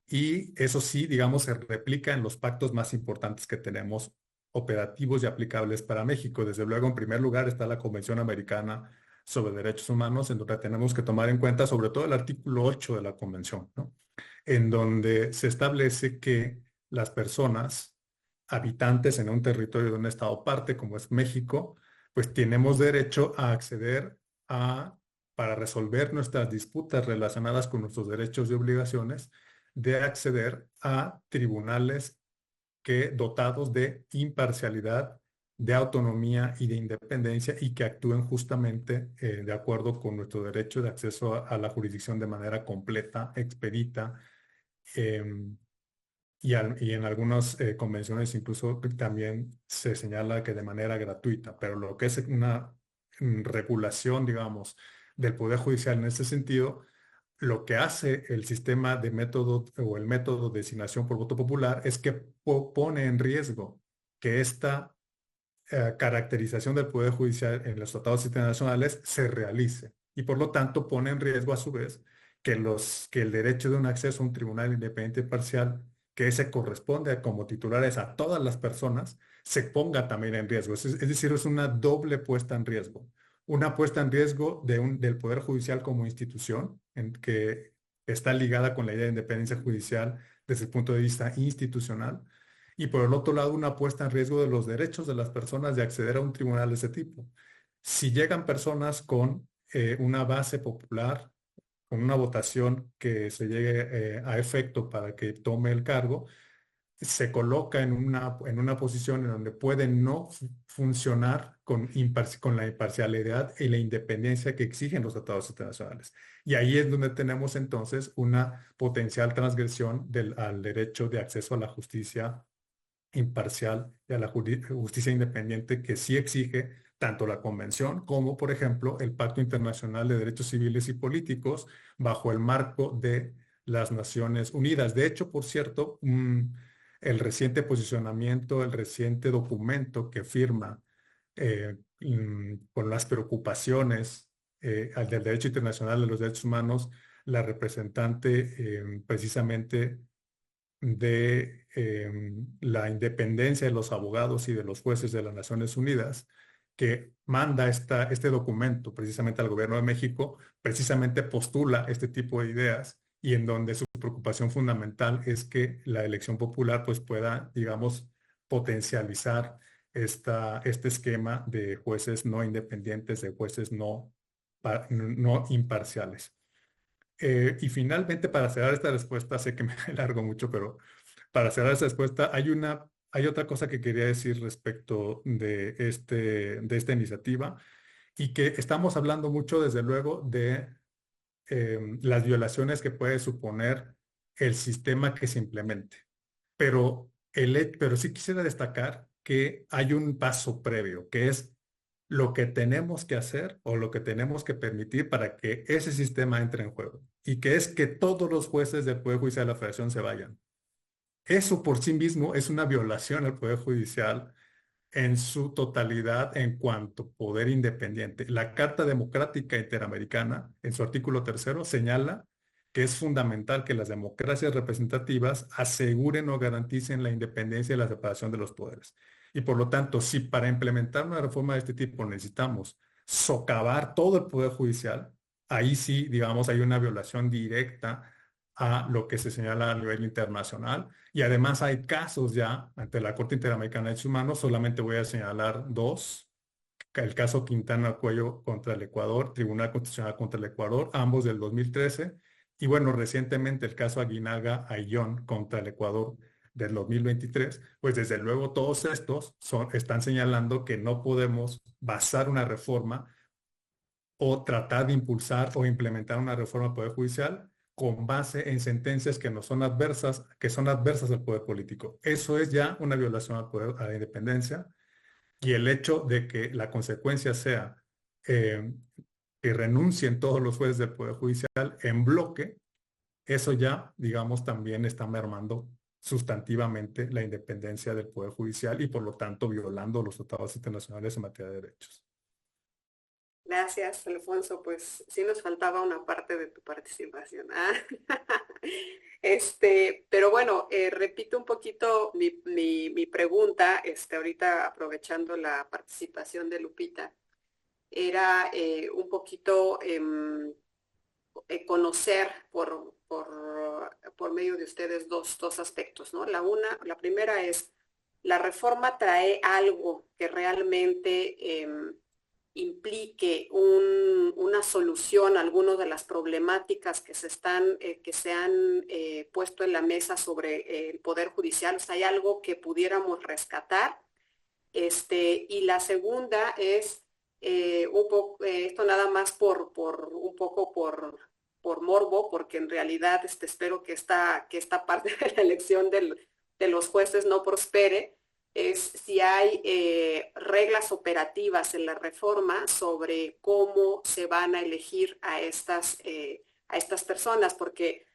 Y eso sí, digamos, se replica en los pactos más importantes que tenemos, operativos y aplicables para México. Desde luego, en primer lugar está la Convención Americana sobre Derechos Humanos, en donde tenemos que tomar en cuenta sobre todo el artículo 8 de la Convención, ¿no? En donde se establece que las personas habitantes en un territorio de un estado parte, como es México, pues tenemos derecho a acceder para resolver nuestras disputas relacionadas con nuestros derechos y obligaciones, de acceder a tribunales dotados de imparcialidad, de autonomía y de independencia y que actúen justamente de acuerdo con nuestro derecho de acceso a la jurisdicción de manera completa, expedita, y en algunas convenciones incluso también se señala que de manera gratuita, pero lo que es una regulación, digamos, del Poder Judicial en ese sentido, lo que hace el sistema de método o el método de designación por voto popular es que pone en riesgo que esta caracterización del Poder Judicial en los tratados internacionales se realice y por lo tanto pone en riesgo a su vez que el derecho de un acceso a un tribunal independiente y parcial que se corresponde como titulares a todas las personas se ponga también en riesgo. Es decir, es una doble puesta en riesgo. Una puesta en riesgo del Poder Judicial como institución, que está ligada con la idea de independencia judicial desde el punto de vista institucional, y por el otro lado una puesta en riesgo de los derechos de las personas de acceder a un tribunal de ese tipo. Si llegan personas con una base popular, con una votación que se llegue a efecto para que tome el cargo, se coloca en una posición en donde puede no funcionar con la imparcialidad y la independencia que exigen los tratados internacionales. Y ahí es donde tenemos entonces una potencial transgresión al derecho de acceso a la justicia imparcial y a la justicia independiente que sí exige tanto la Convención como, por ejemplo, el Pacto Internacional de Derechos Civiles y Políticos bajo el marco de las Naciones Unidas. De hecho, por cierto, el reciente posicionamiento, el reciente documento que firma con las preocupaciones del derecho internacional de los derechos humanos, la representante precisamente de la independencia de los abogados y de los jueces de las Naciones Unidas, que manda este documento precisamente al gobierno de México, precisamente postula este tipo de ideas y en donde su preocupación fundamental es que la elección popular pues pueda, digamos, potencializar este esquema de jueces no independientes, de jueces no imparciales. Y finalmente, para cerrar esta respuesta, sé que me largo mucho, pero para cerrar esta respuesta, hay otra cosa que quería decir respecto de esta iniciativa y que estamos hablando mucho, desde luego, de las violaciones que puede suponer el sistema que se implemente. Pero sí quisiera destacar que hay un paso previo, que es lo que tenemos que hacer o lo que tenemos que permitir para que ese sistema entre en juego. Y que es que todos los jueces del Poder Judicial de la Federación se vayan. Eso por sí mismo es una violación al Poder Judicial en su totalidad en cuanto a poder independiente. La Carta Democrática Interamericana, en su artículo 3º, señala que es fundamental que las democracias representativas aseguren o garanticen la independencia y la separación de los poderes. Y por lo tanto, si para implementar una reforma de este tipo necesitamos socavar todo el Poder Judicial, ahí sí, digamos, hay una violación directa a lo que se señala a nivel internacional. Y además hay casos ya ante la Corte Interamericana de Derechos Humanos, solamente voy a señalar dos: el caso Quintana Cuello contra el Ecuador, Tribunal Constitucional contra el Ecuador, ambos del 2013, y bueno, recientemente el caso Aguinaga Ayllón contra el Ecuador del 2023. Pues desde luego todos estos están señalando que no podemos basar una reforma o tratar de impulsar o implementar una reforma del Poder Judicial con base en sentencias que no son adversas, que son adversas al poder político. Eso es ya una violación al poder, a la independencia, y el hecho de que la consecuencia sea eh, que renuncien todos los jueces del Poder Judicial en bloque, eso ya, digamos, también está mermando sustantivamente la independencia del Poder Judicial y por lo tanto violando los tratados internacionales en materia de derechos. Gracias, Alfonso. Pues sí nos faltaba una parte de tu participación. Pero bueno, repito un poquito mi pregunta, ahorita aprovechando la participación de Lupita, era un poquito conocer por medio de ustedes dos aspectos, ¿no? La primera es, ¿la reforma trae algo que realmente implique una solución a algunas de las problemáticas que se han puesto en la mesa sobre el Poder Judicial? O sea, ¿hay algo que pudiéramos rescatar? Y la segunda es esto nada más un poco por morbo, porque en realidad espero que esta parte de la elección de los jueces no prospere, es si hay reglas operativas en la reforma sobre cómo se van a elegir a estas personas, porque,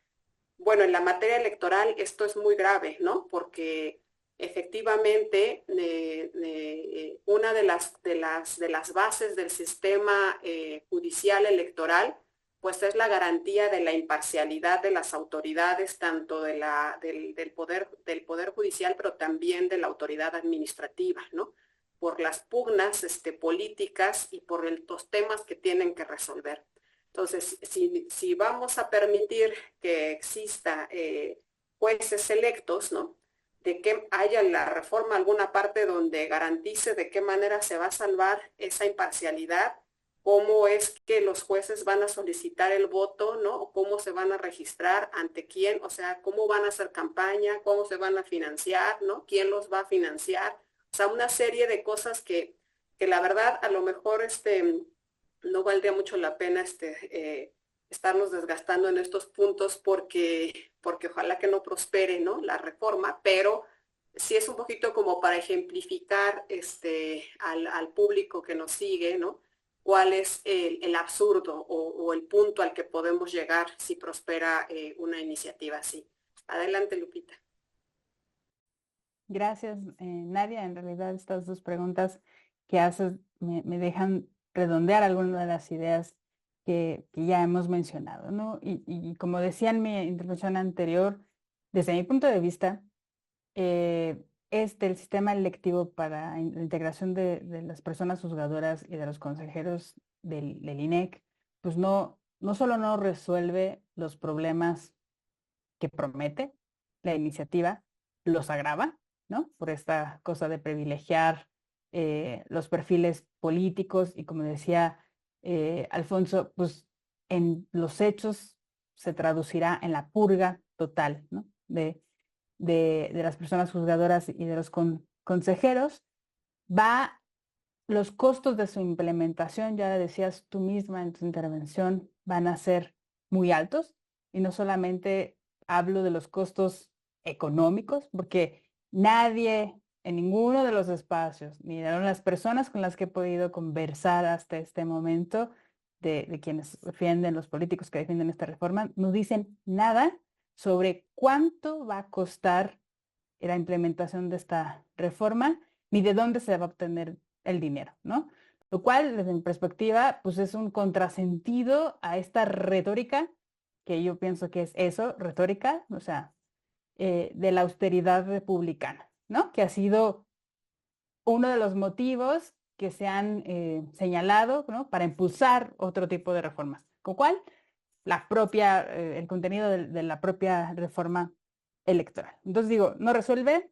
bueno, en la materia electoral esto es muy grave, ¿no? Porque efectivamente una de las bases del sistema judicial electoral pues es la garantía de la imparcialidad de las autoridades, tanto del poder judicial, pero también de la autoridad administrativa, ¿no? Por las pugnas políticas y por los temas que tienen que resolver. Entonces, si vamos a permitir que exista jueces electos, ¿no? De que haya en la reforma alguna parte donde garantice de qué manera se va a salvar esa imparcialidad, cómo es que los jueces van a solicitar el voto, ¿no? O cómo se van a registrar, ante quién, o sea, cómo van a hacer campaña, cómo se van a financiar, ¿no? ¿Quién los va a financiar? O sea, una serie de cosas que la verdad a lo mejor no valdría mucho la pena estarnos desgastando en estos puntos porque ojalá que no prospere, ¿no? La reforma, pero sí es un poquito como para ejemplificar al público que nos sigue, ¿no? Cuál es el absurdo o el punto al que podemos llegar si prospera una iniciativa así. Adelante, Lupita. Gracias, Nadia. En realidad estas dos preguntas que haces me dejan redondear algunas de las ideas que ya hemos mencionado, ¿no? Y como decía en mi intervención anterior, desde mi punto de vista, el sistema electivo para la integración de las personas juzgadoras y de los consejeros del INEC, pues no solo no resuelve los problemas que promete la iniciativa, los agrava, ¿no? Por esta cosa de privilegiar los perfiles políticos y como decía Alfonso, pues en los hechos se traducirá en la purga total, ¿no? De las personas juzgadoras y de los consejeros. Los costos de su implementación, ya decías tú misma en tu intervención, van a ser muy altos. Y no solamente hablo de los costos económicos, porque nadie en ninguno de los espacios, ni de las personas con las que he podido conversar hasta este momento, de quienes defienden, los políticos que defienden esta reforma, no dicen nada sobre cuánto va a costar la implementación de esta reforma, ni de dónde se va a obtener el dinero, ¿no? Lo cual, desde mi perspectiva, pues es un contrasentido a esta retórica, que yo pienso que es eso, retórica, o sea, de la austeridad republicana, ¿no? Que ha sido uno de los motivos que se han señalado, ¿no? Para impulsar otro tipo de reformas, con cual el contenido de la propia reforma electoral. Entonces digo, no resuelve,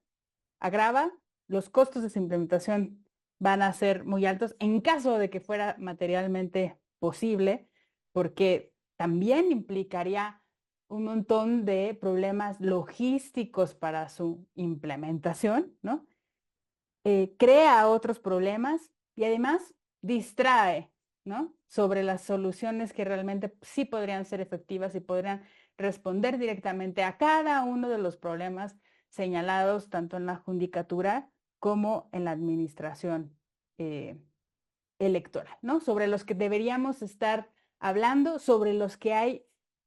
agrava, los costos de su implementación van a ser muy altos en caso de que fuera materialmente posible, porque también implicaría un montón de problemas logísticos para su implementación, ¿no? Crea otros problemas y además distrae, ¿no? Sobre las soluciones que realmente sí podrían ser efectivas y podrían responder directamente a cada uno de los problemas señalados tanto en la judicatura como en la administración eh, electoral, ¿no? Sobre los que deberíamos estar hablando, sobre los que hay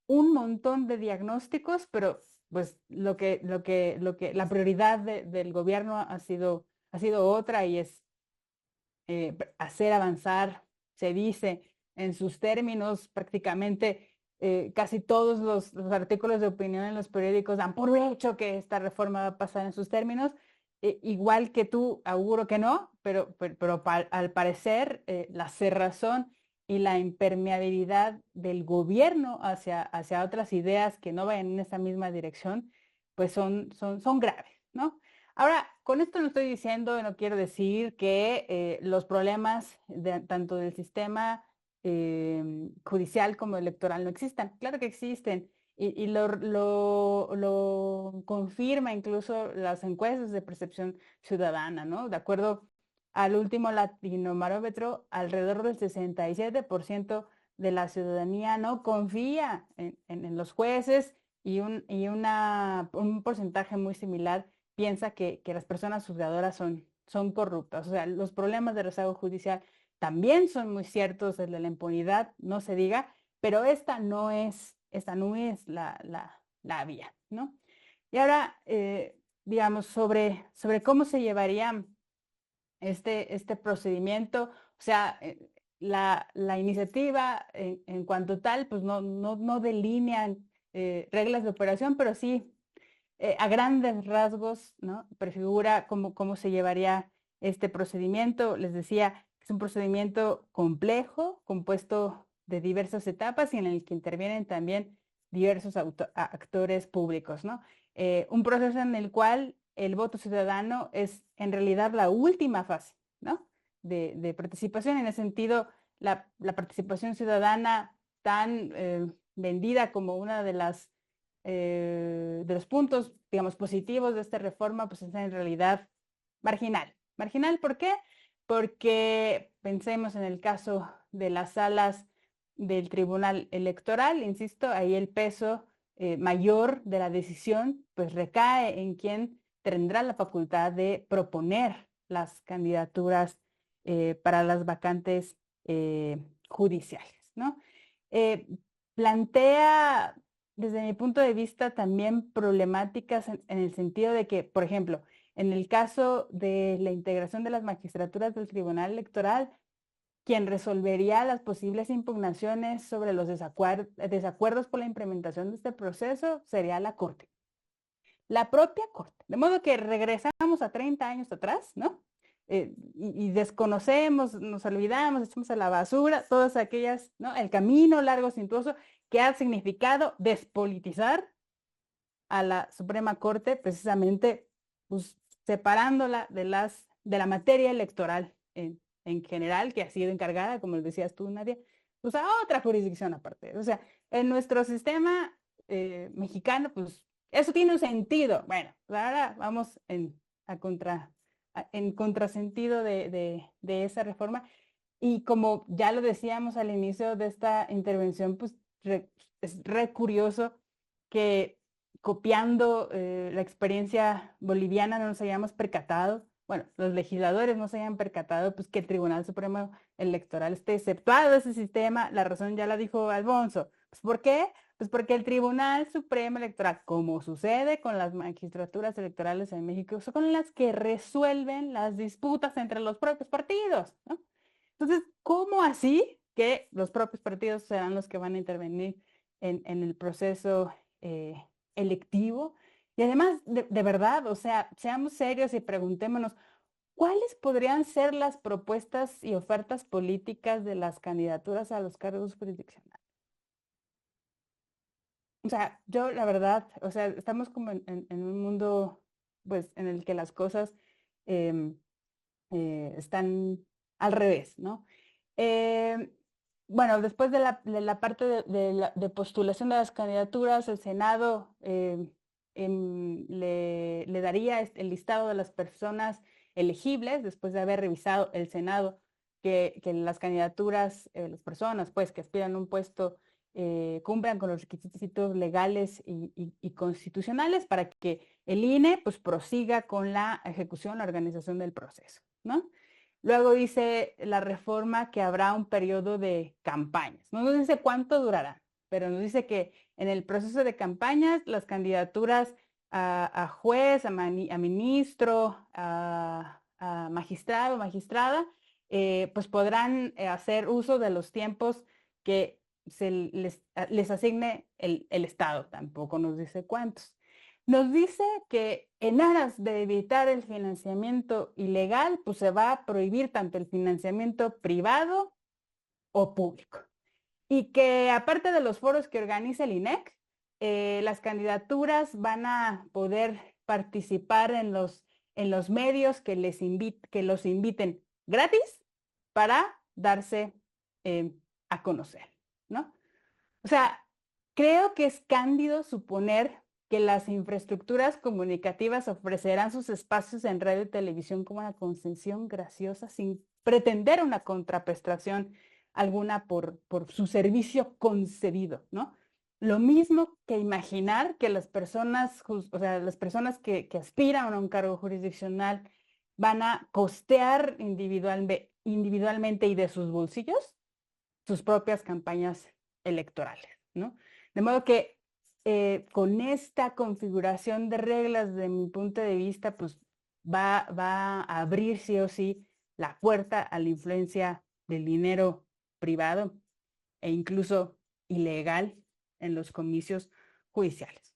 un montón de diagnósticos, pero pues la prioridad del gobierno ha sido otra y es hacer avanzar, se dice en sus términos, prácticamente casi todos los artículos de opinión en los periódicos dan por hecho que esta reforma va a pasar en sus términos. Igual que tú, auguro que no, pero al parecer la cerrazón y la impermeabilidad del gobierno hacia otras ideas que no vayan en esa misma dirección, pues son graves, ¿no? Ahora, con esto no estoy diciendo, no quiero decir que los problemas tanto del sistema judicial como electoral no existan. Claro que existen y lo confirma incluso las encuestas de percepción ciudadana, ¿no? De acuerdo al último Latinobarómetro, alrededor del 67% de la ciudadanía no confía en los jueces y un porcentaje muy similar piensa que las personas juzgadoras son corruptas. O sea, los problemas de rezago judicial también son muy ciertos, el de la impunidad, no se diga, pero esta no es la vía, ¿no? Y ahora, digamos, sobre cómo se llevaría este procedimiento, o sea, la iniciativa en cuanto tal, pues no delinean reglas de operación, pero sí a grandes rasgos, ¿no? Prefigura cómo se llevaría este procedimiento. Les decía, es un procedimiento complejo, compuesto de diversas etapas y en el que intervienen también diversos actores públicos, ¿no? Un proceso en el cual el voto ciudadano es en realidad la última fase, ¿no? De participación. En ese sentido, la participación ciudadana tan vendida como una de los puntos, digamos, positivos de esta reforma, pues es en realidad marginal. Marginal, ¿por qué? Porque pensemos en el caso de las salas del Tribunal Electoral, insisto, ahí el peso mayor de la decisión pues recae en quien tendrá la facultad de proponer las candidaturas para las vacantes judiciales, ¿no? Eh, plantea, desde mi punto de vista, también problemáticas en el sentido de que, por ejemplo, en el caso de la integración de las magistraturas del Tribunal Electoral, quien resolvería las posibles impugnaciones sobre los desacuerdos por la implementación de este proceso sería la Corte. La propia Corte. De modo que regresamos a 30 años atrás, ¿no? Y desconocemos, nos olvidamos, echamos a la basura todas aquellas, ¿no? El camino largo, cintuoso, que ha significado despolitizar a la Suprema Corte, precisamente, pues, separándola de la materia electoral en general, que ha sido encargada, como decías tú, Nadia, pues a otra jurisdicción aparte. O sea, en nuestro sistema mexicano, pues eso tiene un sentido. Bueno, pues ahora vamos en contrasentido de esa reforma. Y como ya lo decíamos al inicio de esta intervención, pues es re curioso que copiando la experiencia boliviana no nos hayamos percatado, bueno, los legisladores no se hayan percatado, pues que el Tribunal Supremo Electoral esté exceptuado de ese sistema. La razón ya la dijo Alfonso. Pues ¿por qué? Pues porque el Tribunal Supremo Electoral, como sucede con las magistraturas electorales en México, son las que resuelven las disputas entre los propios partidos, ¿no? Entonces, ¿cómo así que los propios partidos serán los que van a intervenir en el proceso electivo? Y además, de verdad, o sea, seamos serios y preguntémonos, ¿cuáles podrían ser las propuestas y ofertas políticas de las candidaturas a los cargos jurisdiccionales? O sea, yo la verdad, o sea, estamos como en un mundo, pues, en el que las cosas em, están al revés, ¿no? Eh, bueno, después de la parte de postulación de las candidaturas, el Senado le daría el listado de las personas elegibles, después de haber revisado el Senado que las candidaturas, las personas pues que aspiran a un puesto cumplan con los requisitos legales y constitucionales para que el INE pues prosiga con la ejecución, la organización del proceso, ¿no? Luego dice la reforma que habrá un periodo de campañas. No nos dice cuánto durará, pero nos dice que en el proceso de campañas las candidaturas a juez, a ministro, a magistrado, magistrada, pues podrán hacer uso de los tiempos que les asigne el Estado. Tampoco nos dice cuántos. Nos dice que en aras de evitar el financiamiento ilegal, pues se va a prohibir tanto el financiamiento privado o público. Y que aparte de los foros que organiza el INEC, las candidaturas van a poder participar en los medios que que los inviten gratis para darse a conocer, ¿no? O sea, creo que es cándido suponer que las infraestructuras comunicativas ofrecerán sus espacios en radio y televisión como una concesión graciosa sin pretender una contraprestación alguna por su servicio concedido, ¿no? Lo mismo que imaginar que las personas, o sea, las personas que aspiran a un cargo jurisdiccional van a costear individualmente y de sus bolsillos sus propias campañas electorales, ¿no? De modo que con esta configuración de reglas, de mi punto de vista, pues va a abrir sí o sí la puerta a la influencia del dinero privado e incluso ilegal en los comicios judiciales.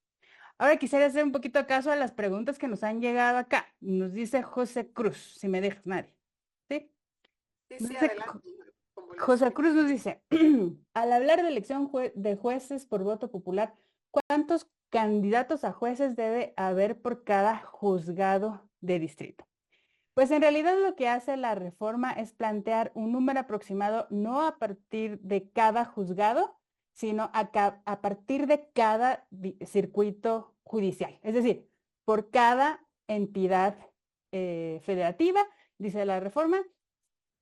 Ahora quisiera hacer un poquito caso a las preguntas que nos han llegado acá. Nos dice José Cruz, si me dejas, nadie. ¿Sí? Sí, Nos sí, dice adelante. Como lo José escucho. Cruz nos dice, al hablar de elección de jueces por voto popular, ¿cuántos candidatos a jueces debe haber por cada juzgado de distrito? Pues en realidad lo que hace la reforma es plantear un número aproximado no a partir de cada juzgado, sino a partir de cada circuito judicial. Es decir, por cada entidad federativa, dice la reforma,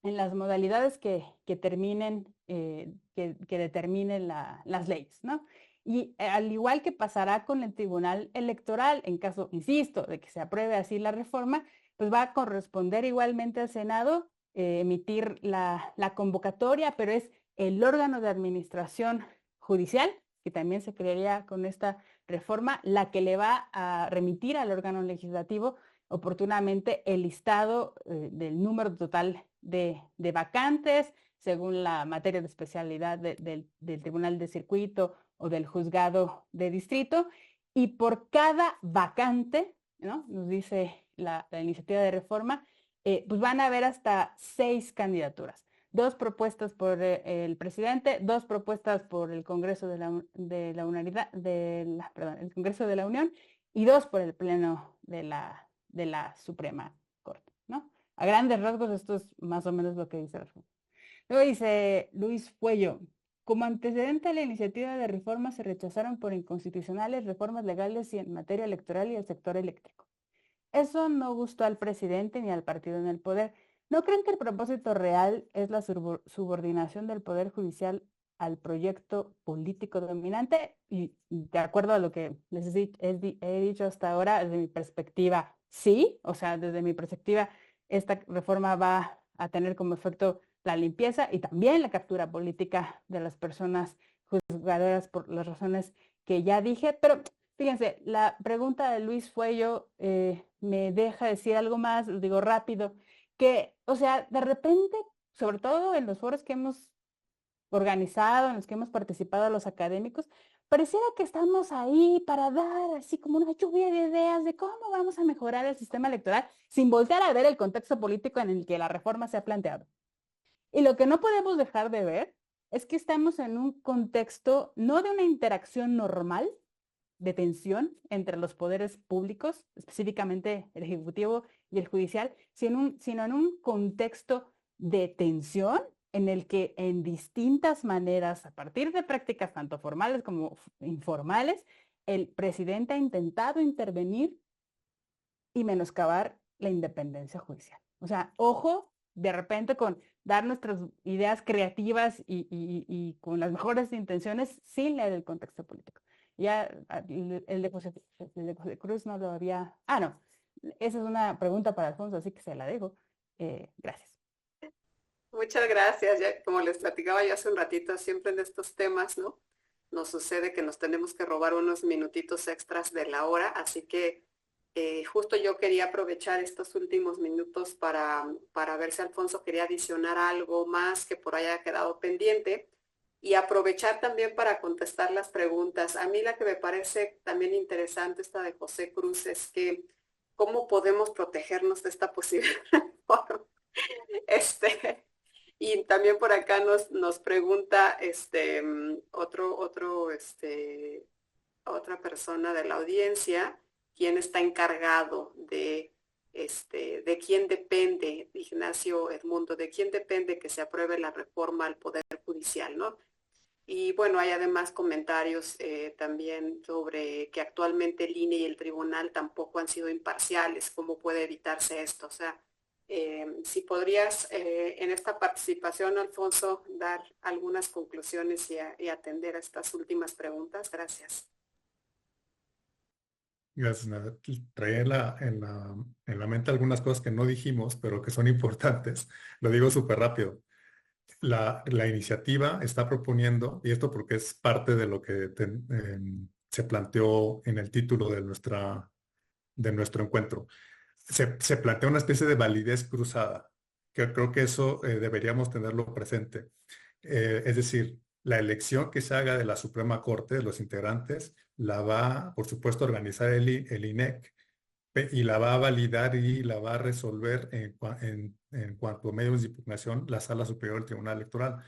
en las modalidades que terminen, que determinen las leyes, ¿no? Y al igual que pasará con el Tribunal Electoral, en caso, insisto, de que se apruebe así la reforma, pues va a corresponder igualmente al Senado emitir la convocatoria, pero es el órgano de administración judicial, que también se crearía con esta reforma, la que le va a remitir al órgano legislativo oportunamente el listado del número total de vacantes, según la materia de especialidad del Tribunal de Circuito o del Juzgado de Distrito, y por cada vacante, ¿no? Nos dice la iniciativa de reforma, pues van a haber hasta 6 candidaturas. 2 propuestas por el presidente, 2 propuestas por el Congreso de la Unidad, perdón, el Congreso de la Unión, y 2 por el Pleno de la Suprema Corte, ¿no? A grandes rasgos esto es más o menos lo que dice la reforma. Luego dice Luis Puello, como antecedente a la iniciativa de reforma se rechazaron por inconstitucionales reformas legales y en materia electoral y el sector eléctrico. Eso no gustó al presidente ni al partido en el poder. ¿No creen que el propósito real es la subordinación del Poder Judicial al proyecto político dominante? Y de acuerdo a lo que les he dicho hasta ahora, desde mi perspectiva, sí. O sea, desde mi perspectiva, esta reforma va a tener como efecto la limpieza y también la captura política de las personas juzgadoras por las razones que ya dije. Pero fíjense, la pregunta de Luis Fuello me deja decir algo más, lo digo rápido, que, o sea, de repente, sobre todo en los foros que hemos organizado, en los que hemos participado los académicos, pareciera que estamos ahí para dar así como una lluvia de ideas de cómo vamos a mejorar el sistema electoral sin voltear a ver el contexto político en el que la reforma se ha planteado. Y lo que no podemos dejar de ver es que estamos en un contexto no de una interacción normal, de tensión entre los poderes públicos, específicamente el ejecutivo y el judicial, sino en un contexto de tensión en el que en distintas maneras, a partir de prácticas tanto formales como informales, el presidente ha intentado intervenir y menoscabar la independencia judicial. O sea, ojo, de repente con dar nuestras ideas creativas y con las mejores intenciones sin leer el contexto político. Ya el de José Cruz no lo había... Ah, no. Esa es una pregunta para Alfonso, así que se la dejo. Gracias. Muchas gracias. Ya, como les platicaba yo hace un ratito, siempre en estos temas, ¿no? Nos sucede que nos tenemos que robar unos minutitos extras de la hora, así que justo yo quería aprovechar estos últimos minutos para ver si Alfonso quería adicionar algo más que por ahí haya quedado pendiente y aprovechar también para contestar las preguntas. A mí la que me parece también interesante esta de José Cruz es que cómo podemos protegernos de esta posible reforma. Y también por acá nos pregunta otra persona de la audiencia, quién está encargado de quién depende, Ignacio Edmundo, de quién depende que se apruebe la reforma al Poder Judicial, ¿no? Y bueno, hay además comentarios también sobre que actualmente el INE y el tribunal tampoco han sido imparciales. ¿Cómo puede evitarse esto? O sea, si podrías en esta participación, Alfonso, dar algunas conclusiones y atender a estas últimas preguntas. Gracias. Gracias, Nadia. Traía en la mente algunas cosas que no dijimos, pero que son importantes. Lo digo súper rápido. La iniciativa está proponiendo, y esto porque es parte de lo que se planteó en el título de nuestro encuentro, se plantea una especie de validez cruzada, que creo que eso deberíamos tenerlo presente. Es decir, la elección que se haga de la Suprema Corte, de los integrantes, la va, por supuesto, a organizar el INEC y la va a validar y la va a resolver en cuanto a medios de impugnación la Sala Superior del Tribunal Electoral.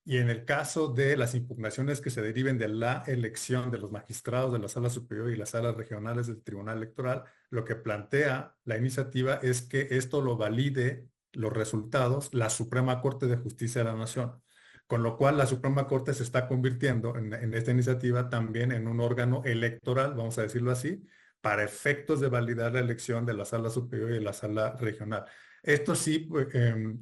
Y en el caso de las impugnaciones que se deriven de la elección de los magistrados de la Sala Superior y las salas regionales del Tribunal Electoral, lo que plantea la iniciativa es que esto lo valide los resultados la Suprema Corte de Justicia de la Nación. Con lo cual la Suprema Corte se está convirtiendo en esta iniciativa también en un órgano electoral, vamos a decirlo así, para efectos de validar la elección de la Sala Superior y de la Sala Regional. Esto sí,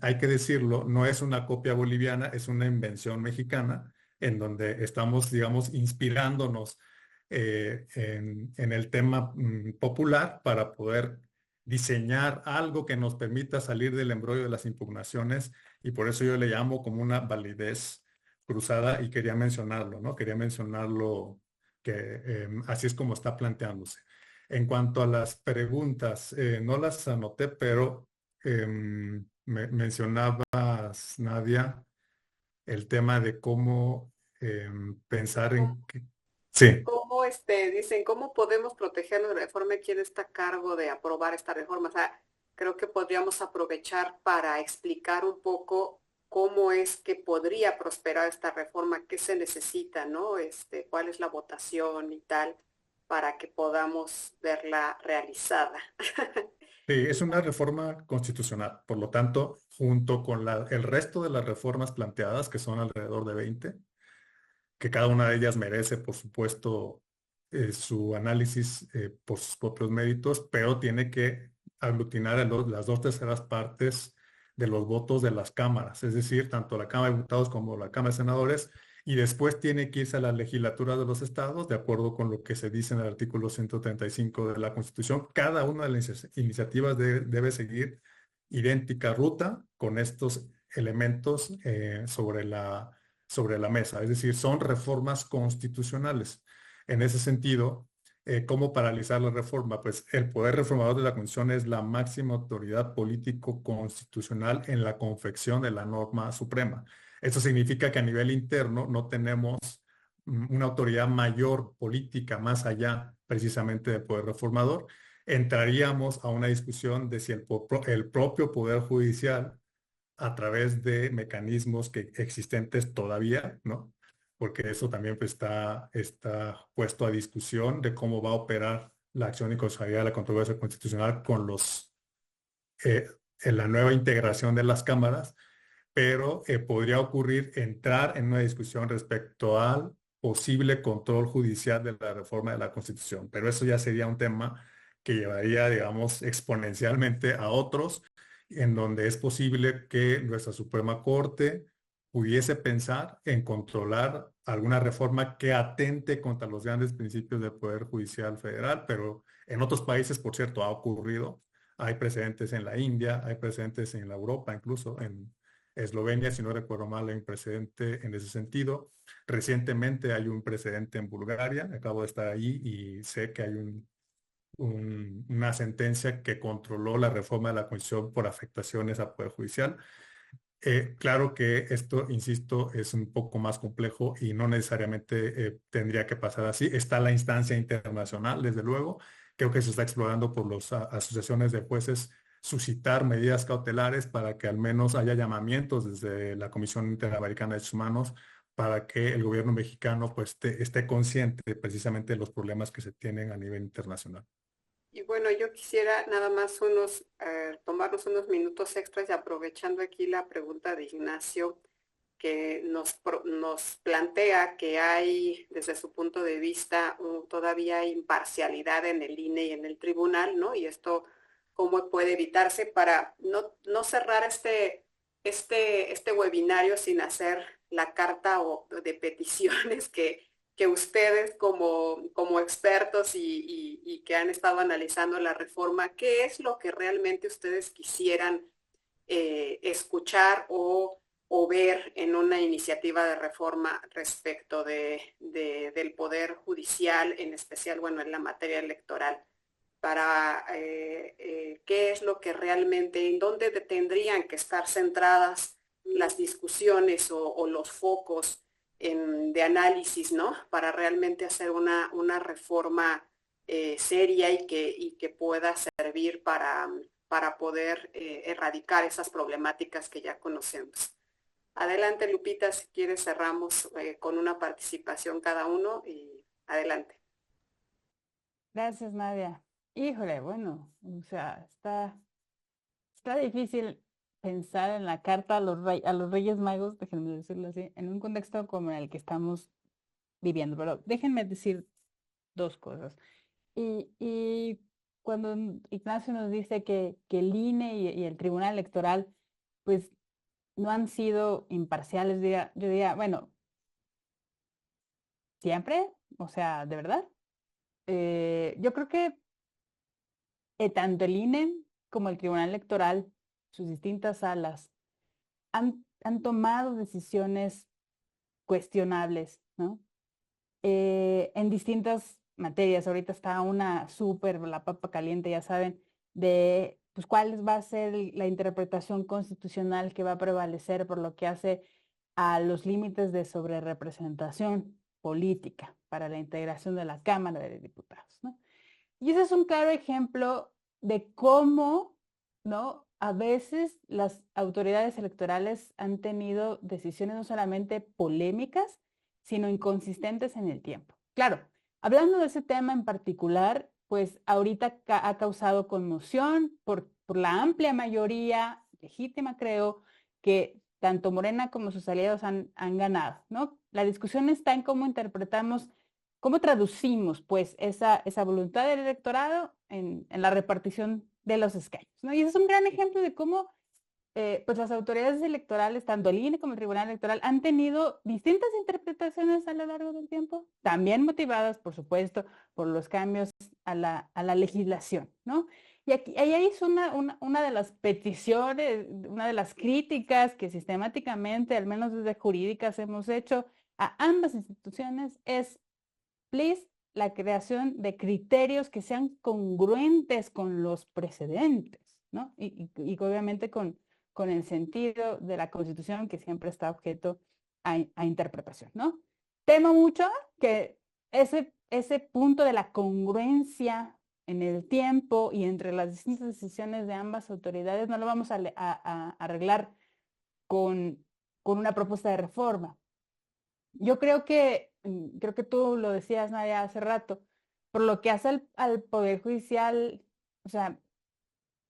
hay que decirlo, no es una copia boliviana, es una invención mexicana en donde estamos, digamos, inspirándonos en el tema popular para poder diseñar algo que nos permita salir del embrollo de las impugnaciones, y por eso yo le llamo como una validez cruzada y quería mencionarlo, ¿no? Quería mencionarlo que así es como está planteándose. En cuanto a las preguntas, no las anoté, pero mencionabas, Nadia, el tema de cómo pensar en que... Sí, ¿Cómo dicen, cómo podemos protegernos de la reforma y quién está a cargo de aprobar esta reforma? O sea, creo que podríamos aprovechar para explicar un poco cómo es que podría prosperar esta reforma, qué se necesita, ¿no? Cuál es la votación y tal, para que podamos verla realizada. sí, es una reforma constitucional. Por lo tanto, junto con el resto de las reformas planteadas, que son alrededor de 20, que cada una de ellas merece, por supuesto, su análisis por sus propios méritos, pero tiene que aglutinar a las 2/3 partes de los votos de las cámaras, es decir, tanto la Cámara de Diputados como la Cámara de Senadores, y después tiene que irse a la legislatura de los estados, de acuerdo con lo que se dice en el artículo 135 de la Constitución. Cada una de las iniciativas debe seguir idéntica ruta con estos elementos sobre la mesa, es decir, son reformas constitucionales. En ese sentido, ¿cómo paralizar la reforma? Pues el poder reformador de la Constitución es la máxima autoridad político-constitucional en la confección de la norma suprema. Eso significa que a nivel interno no tenemos una autoridad mayor política más allá precisamente del poder reformador. Entraríamos a una discusión de si el propio poder judicial, a través de mecanismos existentes todavía, ¿no? Porque eso también pues, está puesto a discusión de cómo va a operar la acción de inconstitucionalidad de la controversia constitucional con en la nueva integración de las cámaras, pero podría ocurrir entrar en una discusión respecto al posible control judicial de la reforma de la Constitución, pero eso ya sería un tema que llevaría, digamos, exponencialmente a otros, en donde es posible que nuestra Suprema Corte pudiese pensar en controlar alguna reforma que atente contra los grandes principios del Poder Judicial Federal, pero en otros países, por cierto, ha ocurrido. Hay precedentes en la India, hay precedentes en la Europa, incluso en Eslovenia, si no recuerdo mal, hay un precedente en ese sentido. Recientemente hay un precedente en Bulgaria, acabo de estar allí y sé que hay una sentencia que controló la reforma de la Constitución por afectaciones al Poder Judicial. Claro que esto, insisto, es un poco más complejo y no necesariamente tendría que pasar así. Está la instancia internacional, desde luego. Creo que se está explorando por las asociaciones de jueces suscitar medidas cautelares para que al menos haya llamamientos desde la Comisión Interamericana de Derechos Humanos para que el gobierno mexicano pues, esté consciente precisamente de los problemas que se tienen a nivel internacional. Y bueno, yo quisiera nada más tomarnos unos minutos extras y aprovechando aquí la pregunta de Ignacio, que nos plantea que hay, desde su punto de vista, todavía imparcialidad en el INE y en el tribunal, ¿no? Y esto, ¿cómo puede evitarse para no cerrar este webinario sin hacer la carta de peticiones que ustedes como expertos y que han estado analizando la reforma, ¿qué es lo que realmente ustedes quisieran escuchar o ver en una iniciativa de reforma respecto del Poder Judicial, en especial, bueno, en la materia electoral? Para qué es lo que realmente, en dónde tendrían que estar centradas las discusiones o los focos de análisis, ¿no? Para realmente hacer una reforma seria y que pueda servir para poder erradicar esas problemáticas que ya conocemos. Adelante, Lupita, si quieres cerramos con una participación cada uno y adelante. Gracias, Nadia. Híjole, bueno, o sea, está difícil pensar en la carta a los Reyes Magos, déjenme decirlo así, en un contexto como el que estamos viviendo, pero déjenme decir dos cosas. Y cuando Ignacio nos dice que el INE y el Tribunal Electoral, pues no han sido imparciales, yo diría, bueno, siempre, o sea, de verdad. Yo creo que tanto el INE como el Tribunal Electoral, sus distintas salas, han tomado decisiones cuestionables, ¿no? En distintas materias. Ahorita está una súper, la papa caliente, ya saben, de pues cuál va a ser la interpretación constitucional que va a prevalecer por lo que hace a los límites de sobrerepresentación política para la integración de la Cámara de Diputados, ¿no? Y ese es un claro ejemplo de cómo, ¿no? A veces las autoridades electorales han tenido decisiones no solamente polémicas, sino inconsistentes en el tiempo. Claro, hablando de ese tema en particular, pues ahorita ha causado conmoción por la amplia mayoría, legítima creo, que tanto Morena como sus aliados han ganado, ¿no? La discusión está en cómo interpretamos, cómo traducimos pues esa voluntad del electorado en la repartición de los escaños, ¿no? Y ese es un gran ejemplo de cómo pues las autoridades electorales, tanto el INE como el Tribunal Electoral, han tenido distintas interpretaciones a lo largo del tiempo, también motivadas, por supuesto, por los cambios a la legislación, ¿no? Y ahí es una de las peticiones, una de las críticas que sistemáticamente, al menos desde jurídicas, hemos hecho a ambas instituciones es, please, la creación de criterios que sean congruentes con los precedentes, ¿no? Y obviamente con el sentido de la Constitución que siempre está objeto a interpretación, ¿no? Temo mucho que ese punto de la congruencia en el tiempo y entre las distintas decisiones de ambas autoridades no lo vamos a arreglar con una propuesta de reforma. Yo creo que tú lo decías, Nadia, hace rato, por lo que hace al Poder Judicial, o sea,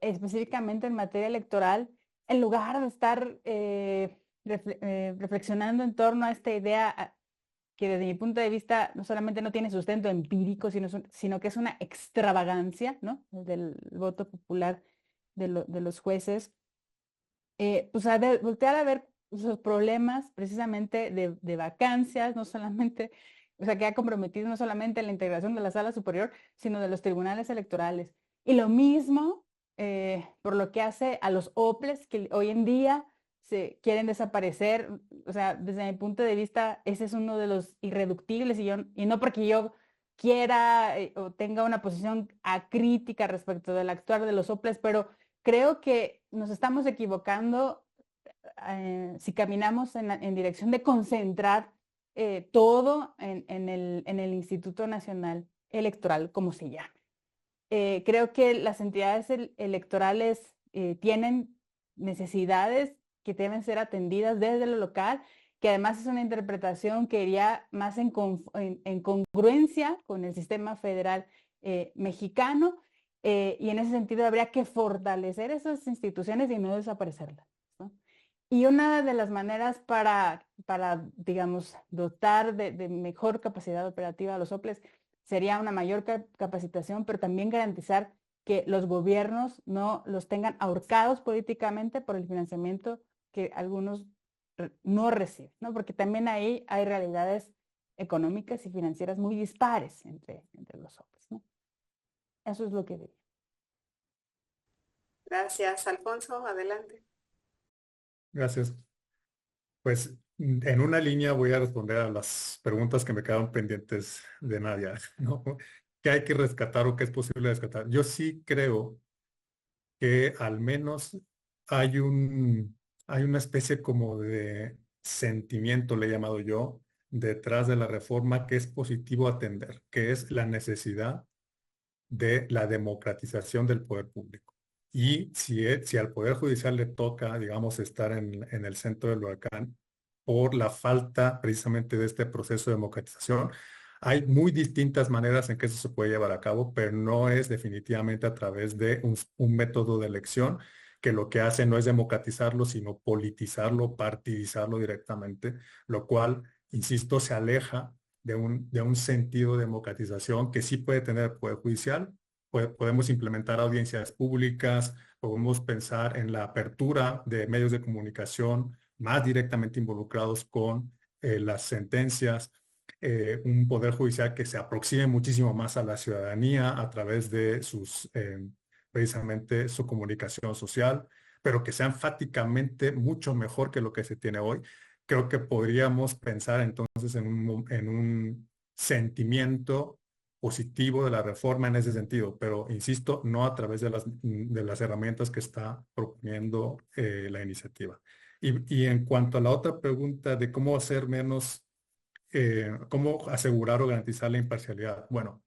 específicamente en materia electoral, en lugar de estar reflexionando en torno a esta idea que desde mi punto de vista no solamente no tiene sustento empírico, sino que es una extravagancia, ¿no? Del voto popular de los jueces, pues voltear a ver sus problemas precisamente de vacancias, no solamente, o sea, que ha comprometido no solamente la integración de la sala superior, sino de los tribunales electorales. Y lo mismo por lo que hace a los OPLES, que hoy en día se quieren desaparecer. O sea, desde mi punto de vista, ese es uno de los irreductibles, y no porque yo quiera o tenga una posición acrítica respecto del actuar de los OPLES, pero creo que nos estamos equivocando si caminamos en dirección de concentrar todo en el Instituto Nacional Electoral, como se llama. Creo que las entidades electorales tienen necesidades que deben ser atendidas desde lo local, que además es una interpretación que iría más en congruencia con el sistema federal mexicano, y en ese sentido habría que fortalecer esas instituciones y no desaparecerlas, ¿no? Y una de las maneras para digamos, dotar de mejor capacidad operativa a los OPLES sería una mayor capacitación, pero también garantizar que los gobiernos no los tengan ahorcados políticamente por el financiamiento que algunos no reciben, ¿no? Porque también ahí hay realidades económicas y financieras muy dispares entre los OPLES, ¿no? Eso es lo que digo. Gracias, Alfonso. Adelante. Gracias. Pues en una línea voy a responder a las preguntas que me quedaron pendientes de Nadia, ¿no? ¿Qué hay que rescatar o qué es posible rescatar? Yo sí creo que al menos hay una especie como de sentimiento, le he llamado yo, detrás de la reforma que es positivo atender, que es la necesidad de la democratización del poder público. Y si al Poder Judicial le toca, digamos, estar en el centro del huracán por la falta precisamente de este proceso de democratización, hay muy distintas maneras en que eso se puede llevar a cabo, pero no es definitivamente a través de un método de elección que lo que hace no es democratizarlo, sino politizarlo, partidizarlo directamente, lo cual, insisto, se aleja de un sentido de democratización que sí puede tener el Poder Judicial. Podemos implementar audiencias públicas, podemos pensar en la apertura de medios de comunicación más directamente involucrados con las sentencias, un poder judicial que se aproxime muchísimo más a la ciudadanía a través de precisamente su comunicación social, pero que sea enfáticamente mucho mejor que lo que se tiene hoy. Creo que podríamos pensar entonces en un sentimiento positivo de la reforma en ese sentido, pero insisto, no a través de las herramientas que está proponiendo la iniciativa. Y en cuanto a la otra pregunta de cómo hacer menos, cómo asegurar o garantizar la imparcialidad, bueno,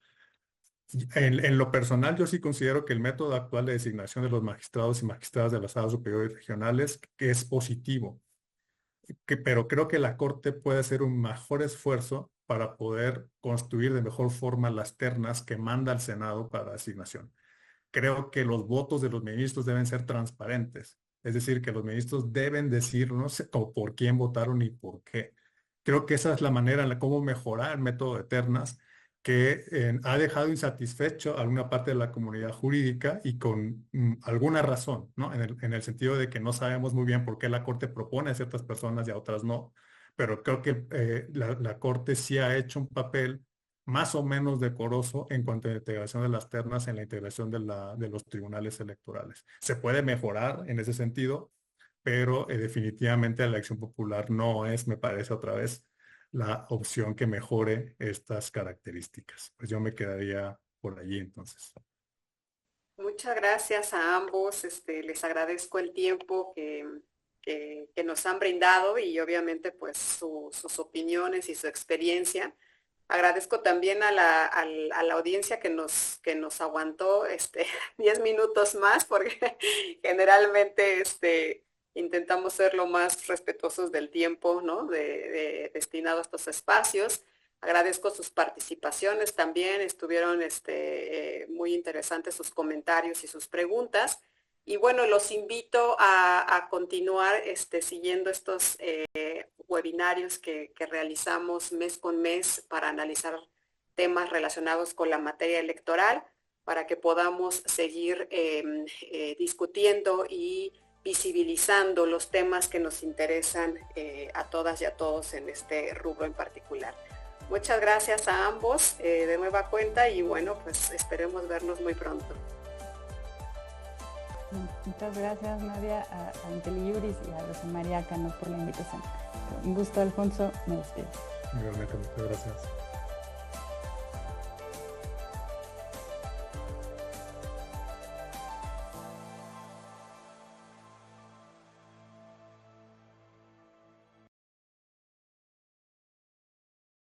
en lo personal yo sí considero que el método actual de designación de los magistrados y magistradas de las salas superiores y regionales que es positivo, pero creo que la Corte puede hacer un mejor esfuerzo para poder construir de mejor forma las ternas que manda el Senado para asignación. Creo que los votos de los ministros deben ser transparentes, es decir, que los ministros deben decirnos por quién votaron y por qué. Creo que esa es la manera en la cómo mejorar el método de ternas que ha dejado insatisfecho a alguna parte de la comunidad jurídica y con alguna razón, ¿no? En el sentido de que no sabemos muy bien por qué la Corte propone a ciertas personas y a otras no, pero creo que la Corte sí ha hecho un papel más o menos decoroso en cuanto a la integración de las ternas en la integración de los tribunales electorales. Se puede mejorar en ese sentido, pero definitivamente la elección popular no es, me parece otra vez, la opción que mejore estas características. Pues yo me quedaría por allí entonces. Muchas gracias a ambos. Les agradezco el tiempo que nos han brindado y obviamente pues sus opiniones y su experiencia. Agradezco también a la audiencia que nos aguantó 10 minutos más porque generalmente intentamos ser lo más respetuosos del tiempo, ¿no? Destinado a estos espacios. Agradezco sus participaciones también, estuvieron muy interesantes sus comentarios y sus preguntas. Y bueno, los invito a continuar siguiendo estos webinarios que realizamos mes con mes para analizar temas relacionados con la materia electoral, para que podamos seguir discutiendo y visibilizando los temas que nos interesan a todas y a todos en este rubro en particular. Muchas gracias a ambos de nueva cuenta y bueno, pues esperemos vernos muy pronto. Muchas gracias, Nadia, a IntelliJuris y a Rosa María Cano por la invitación. Un gusto, Alfonso. Me despido. Igualmente, muchas gracias.